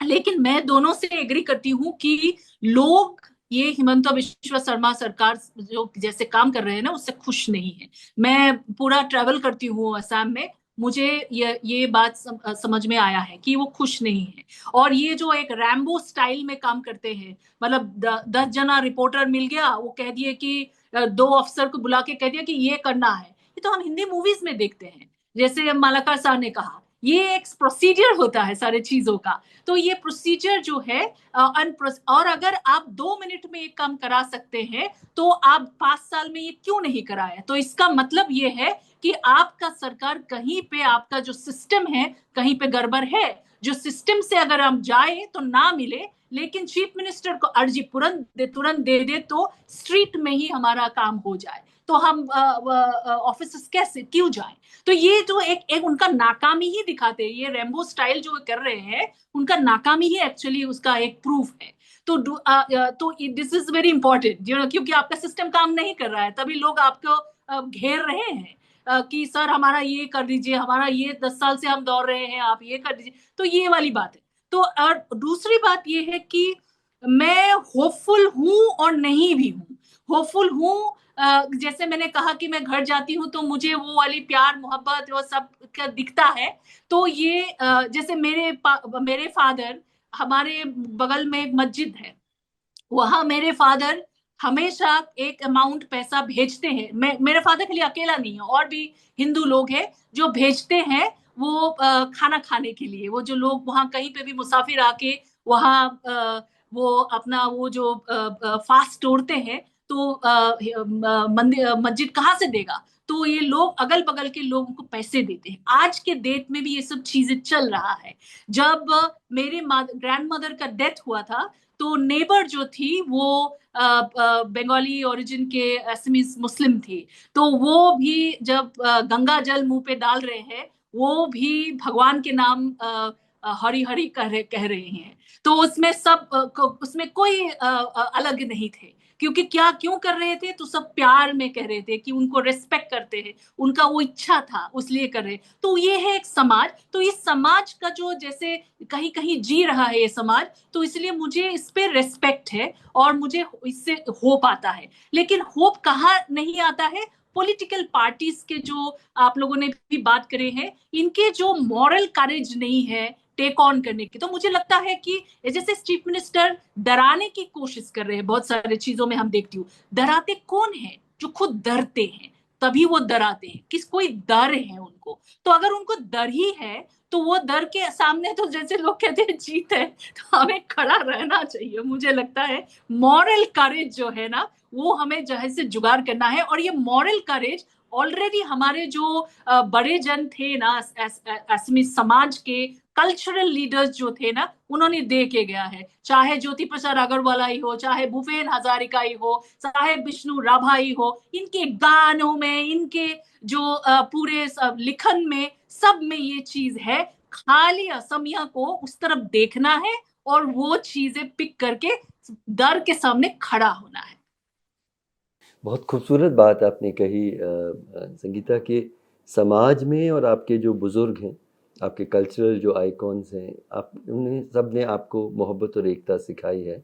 लेकिन मैं दोनों से एग्री करती हूँ कि लोग ये हिमंता बिश्वा शर्मा सरकार जो जैसे काम कर रहे हैं ना, उससे खुश नहीं है। मैं पूरा ट्रैवल करती हूँ असम में, मुझे ये बात समझ में आया है कि वो खुश नहीं है। और ये जो एक रैम्बो स्टाइल में काम करते हैं, मतलब 10 जना रिपोर्टर मिल गया, वो कह दिए कि 2 अफसर को बुला के कह दिया कि ये करना है। ये तो हम हिंदी मूवीज में देखते हैं। जैसे मालाकार साहब ने कहा, ये एक प्रोसीजर होता है सारे चीजों का। तो ये प्रोसीजर जो है, और अगर आप 2 मिनट में एक काम करा सकते हैं तो आप 5 साल में ये क्यों नहीं कराया? तो इसका मतलब ये है कि आपका सरकार कहीं पे, आपका जो सिस्टम है कहीं पे गड़बड़ है। जो सिस्टम से अगर हम जाए तो ना मिले, लेकिन चीफ मिनिस्टर को अर्जी तुरंत दे दे तो स्ट्रीट में ही हमारा काम हो जाए। तो हम ऑफिसर्स कैसे क्यों जाएं? तो ये जो एक उनका नाकामी ही दिखाते हैं, ये रेम्बो स्टाइल जो कर रहे हैं उनका नाकामी ही एक्चुअली उसका एक प्रूफ है। तो दिस इज वेरी इंपॉर्टेंट, क्योंकि आपका सिस्टम काम नहीं कर रहा है, तभी लोग आपको घेर रहे हैं कि सर हमारा ये कर दीजिए, हमारा ये 10 साल से हम दौड़ रहे हैं, आप ये कर दीजिए। तो ये वाली बात है। तो और दूसरी बात ये है कि मैं होपफुल हूं और नहीं भी हूं। होपफुल हूं, जैसे मैंने कहा कि मैं घर जाती हूँ तो मुझे वो वाली प्यार मोहब्बत वो सब का दिखता है। तो ये जैसे मेरे फादर, हमारे बगल में एक मस्जिद है, वहां मेरे फादर हमेशा एक अमाउंट पैसा भेजते हैं। मेरे फादर के लिए अकेला नहीं है, और भी हिंदू लोग हैं जो भेजते हैं वो खाना खाने के लिए। वो जो लोग वहां कहीं पे भी मुसाफिर आके वहां वो अपना वो जो फास्ट तोड़ते हैं, तो मंदिर मस्जिद कहाँ से देगा? तो ये लोग अगल बगल के लोगों को पैसे देते हैं। आज के डेट में भी ये सब चीजें चल रहा है। जब मेरे ग्रैंड मदर का डेथ हुआ था, तो नेबर जो थी वो बंगाली ओरिजिन के असमीज मुस्लिम थी। तो वो भी जब गंगा जल मुंह पे डाल रहे हैं, वो भी भगवान के नाम हरि हरि कह रहे हैं। तो उसमें उसमें कोई अलग नहीं थे, क्योंकि क्यों कर रहे थे? तो सब प्यार में कह रहे थे कि उनको रिस्पेक्ट करते हैं, उनका वो इच्छा था उसलिए कर रहे। तो ये है एक समाज। तो इस समाज का जो जैसे कहीं कहीं जी रहा है ये समाज, तो इसलिए मुझे इस पे रेस्पेक्ट है और मुझे इससे होप आता है। लेकिन होप कहाँ नहीं आता है? पॉलिटिकल पार्टीज के जो आप लोगों ने भी बात करे हैं, इनके जो मॉरल करेज नहीं है टेक ऑन करने की। तो मुझे लगता है कि जैसे चीफ मिनिस्टर डराने की कोशिश कर रहे हैं, बहुत सारे चीजों में हम देखती हूँ। डराते कौन है? जो खुद डरते हैं, तभी वो डराते हैं। कोई डर है उनको। तो अगर उनको डर ही है, तो वो डर के सामने तो जैसे लोग कहते हैं जीत है, तो हमें खड़ा रहना चाहिए। मुझे लगता है मॉरल करेज जो है ना, वो हमें जो है से जुगाड़ करना है। और ये मॉरल करेज ऑलरेडी हमारे जो बड़े जन थे ना, असमी समाज के कल्चरल लीडर्स जो थे ना, उन्होंने दे के गया है। चाहे ज्योति प्रसाद अग्रवाल ही हो, चाहे भूपेन हजारिका ही हो, चाहे विष्णु राभा ही हो, इनके गानों में, इनके जो पूरे लिखन में, सब में ये चीज है। खाली असमिया को उस तरफ देखना है और वो चीजें पिक करके डर के सामने खड़ा होना है। बहुत खूबसूरत बात आपने कही संगीता, के समाज में और आपके जो बुजुर्ग हैं, आपके कल्चरल जो आइकॉन्स हैं, आप उन्हें सब ने आपको मोहब्बत और एकता सिखाई है।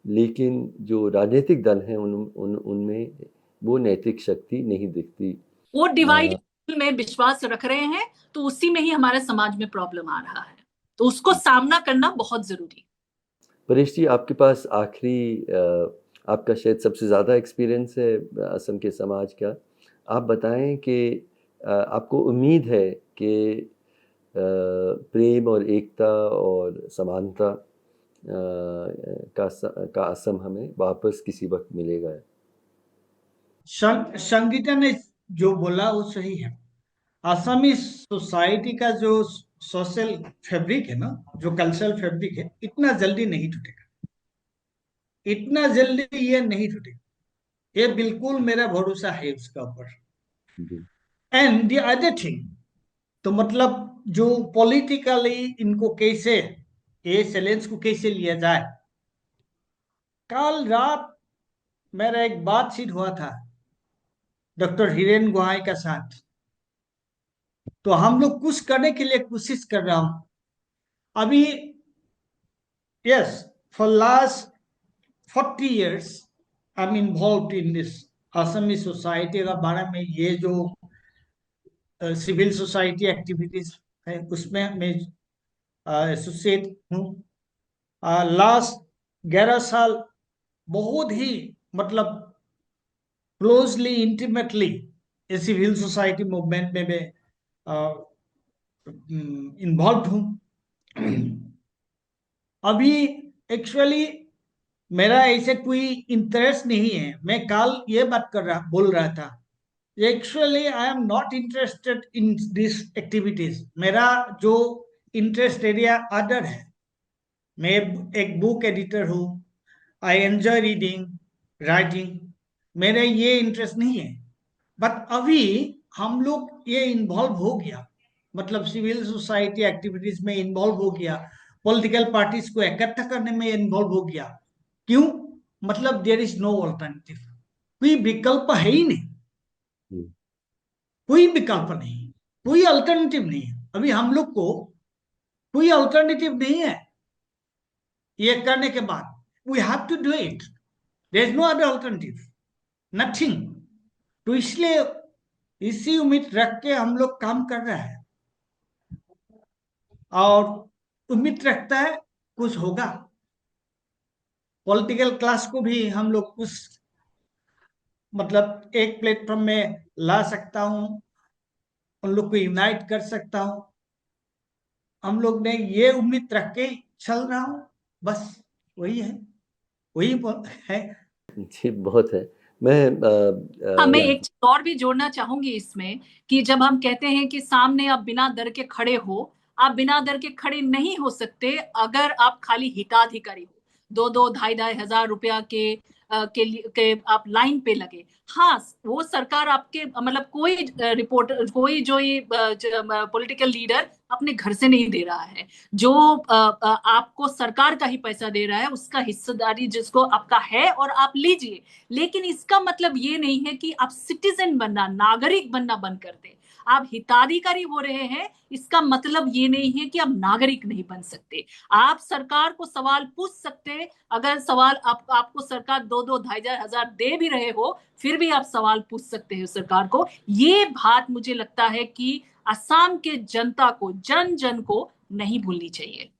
लेकिन जो राजनीतिक दल हैं उनमें वो नैतिक शक्ति नहीं दिखती। वो डिवाइड में विश्वास रख रहे हैं, तो उसी में ही हमारे समाज में प्रॉब्लम आ रहा है। तो उसको सामना करना बहुत जरूरी। परेश जी, आपके पास आखिरी आपका शायद सबसे ज़्यादा एक्सपीरियंस है असम के समाज का। आप बताएं कि आपको उम्मीद है कि प्रेम और एकता और समानता का असम हमें वापस किसी वक्त मिलेगा? संगीता ने जो बोला वो सही है। असमी सोसाइटी का जो सोशल फैब्रिक है ना, जो कल्चरल फैब्रिक है, इतना जल्दी नहीं टूटेगा। इतना जल्दी ये नहीं टूटेगा, ये बिल्कुल मेरा भरोसा है उसका ऊपर। एंड द अदर थिंग, तो मतलब जो पॉलिटिकली इनको कैसे, ये चैलेंज को कैसे लिया जाए। कल रात मेरा एक बातचीत हुआ था डॉक्टर हिरेन गोहाई का साथ। तो हम लोग कुछ करने के लिए कोशिश कर रहा हूं अभी। Yes, for last 40 years I am involve in this Assamese society का बारे में। ये जो सिविल सोसाइटी एक्टिविटीज है उसमें मैं एसोसिएट हूँ। लास्ट 11 साल बहुत ही मतलब closely intimately civil society movement में मैं इन्वॉल्व हूँ। अभी एक्चुअली मेरा ऐसे कोई इंटरेस्ट नहीं है। मैं कल ये बात बोल रहा था, actually I am not interested in this activities. मेरा जो इंटरेस्ट एरिया अदर है। मैं एक बुक एडिटर हूँ। I enjoy reading, writing. मेरा ये इंटरेस्ट नहीं है। बट अभी हम लोग ये इन्वॉल्व हो गया, मतलब सिविल सोसाइटी एक्टिविटीज में इन्वॉल्व हो गया, पॉलिटिकल पार्टीज को इकट्ठा करने में इन्वॉल्व हो गया। क्यों? मतलब देयर इज नो ऑल्टरनेटिव, कोई विकल्प है ही नहीं, हम्म, कोई विकल्प नहीं, कोई अल्टरनेटिव नहीं है। अभी हम लोग को कोई अल्टरनेटिव नहीं है ये करने के बाद। We have to do it, there is no other alternative, nothing. तो इसलिए इसी उम्मीद रख के हम लोग काम कर रहे हैं, और उम्मीद रखता है कुछ होगा। पॉलिटिकल क्लास को भी हम लोग कुछ मतलब एक प्लेटफॉर्म में ला सकता हूँ, उन लोग को यूनाइट कर सकता हूँ। हम लोग ने ये उम्मीद रख के चल रहा हूँ, बस वही है, वही है। जी बहुत है। मैं हाँ, मैं एक चीज और भी जोड़ना चाहूंगी इसमें कि जब हम कहते हैं कि सामने आप बिना डर के खड़े हो, आप बिना डर के खड़े नहीं हो सकते अगर आप खाली हिताधिकारी हो। 2-2, 2,500 रुपया के आप लाइन पे लगे। हाँ, वो सरकार आपके मतलब कोई रिपोर्टर, कोई जो ये पॉलिटिकल लीडर अपने घर से नहीं दे रहा है। जो आपको सरकार का ही पैसा दे रहा है, उसका हिस्सेदारी जिसको आपका है और आप लीजिए। लेकिन इसका मतलब ये नहीं है कि आप सिटीजन बनना, नागरिक बनना बंद कर दे। आप हिताधिकारी हो रहे हैं, इसका मतलब ये नहीं है कि आप नागरिक नहीं बन सकते। आप सरकार को सवाल पूछ सकते, अगर सवाल आपको सरकार 2-2, 2,500 दे भी रहे हो, फिर भी आप सवाल पूछ सकते हैं सरकार को। ये बात मुझे लगता है कि असम के जनता को, जन जन को नहीं भूलनी चाहिए।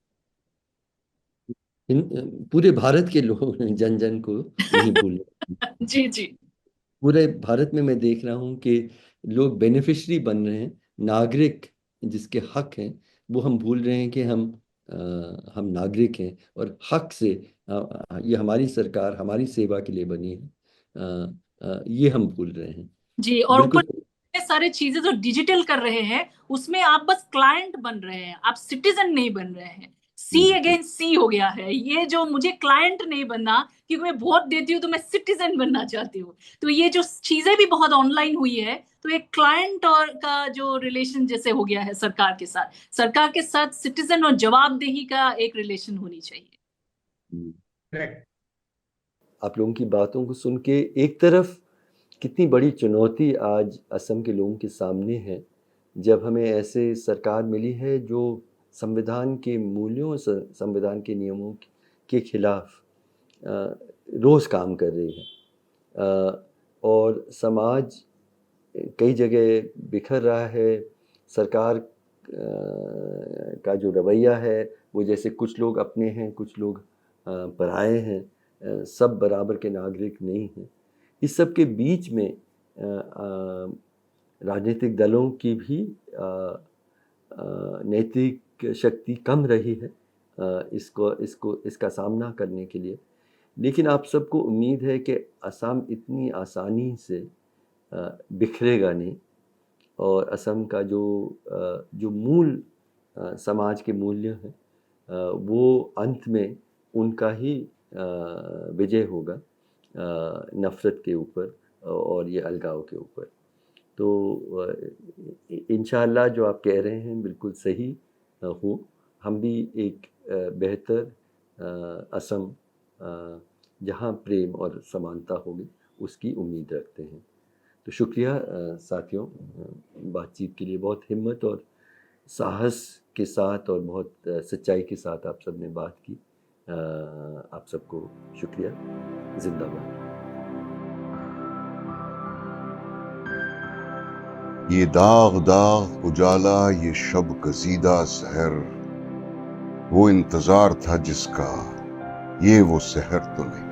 पूरे भारत के लोग जन जन को नहीं भूल। जी जी। पूरे भारत में मैं देख रहा हूँ कि लोग बेनिफिशरी बन रहे हैं, नागरिक जिसके हक हैं वो हम भूल रहे हैं कि हम नागरिक हैं और हक से ये हमारी सरकार हमारी सेवा के लिए बनी है, ये हम भूल रहे हैं। जी, और ऊपर बिल्कुल। सारे चीजें जो डिजिटल कर रहे हैं, उसमें आप बस क्लाइंट बन रहे हैं, आप सिटीजन नहीं बन रहे हैं। सी अगेंस्ट सी हो गया है ये, जो मुझे क्लाइंट नहीं बनना, क्योंकि मैं वोट देती हूँ तो मैं सिटीजन बनना चाहती हूँ। तो ये जो चीजें भी बहुत ऑनलाइन हुई है, तो एक क्लाइंट और का जो रिलेशन जैसे हो गया है सरकार के साथ, सरकार के साथ सिटीजन और जवाबदेही का एक रिलेशन होनी चाहिए। करेक्ट। आप लोगों की बातों को सुन के एक तरफ कितनी बड़ी चुनौती आज असम के लोगों के सामने है, जब हमें ऐसे सरकार मिली है जो संविधान के मूल्यों, संविधान के नियमों के खिलाफ रोज काम कर रही है, और समाज कई जगह बिखर रहा है। सरकार का जो रवैया है वो जैसे कुछ लोग अपने हैं, कुछ लोग पराए हैं, सब बराबर के नागरिक नहीं हैं। इस सब के बीच में राजनीतिक दलों की भी नैतिक शक्ति कम रही है इसका सामना करने के लिए। लेकिन आप सबको उम्मीद है कि असम इतनी आसानी से बिखरेगा नहीं, और असम का जो मूल समाज के मूल्य हैं वो अंत में उनका ही विजय होगा, नफ़रत के ऊपर और ये अलगाव के ऊपर। तो इंशाअल्लाह जो आप कह रहे हैं बिल्कुल सही हो। हम भी एक बेहतर असम जहाँ प्रेम और समानता होगी उसकी उम्मीद रखते हैं। तो शुक्रिया साथियों, बातचीत के लिए। बहुत हिम्मत और साहस के साथ और बहुत सच्चाई के साथ आप सब ने बात की। आप सबको शुक्रिया। जिंदाबाद। ये दाग दाग उजाला, ये शब कसीदा सहर, वो इंतजार था जिसका, ये वो सहर तो नहीं।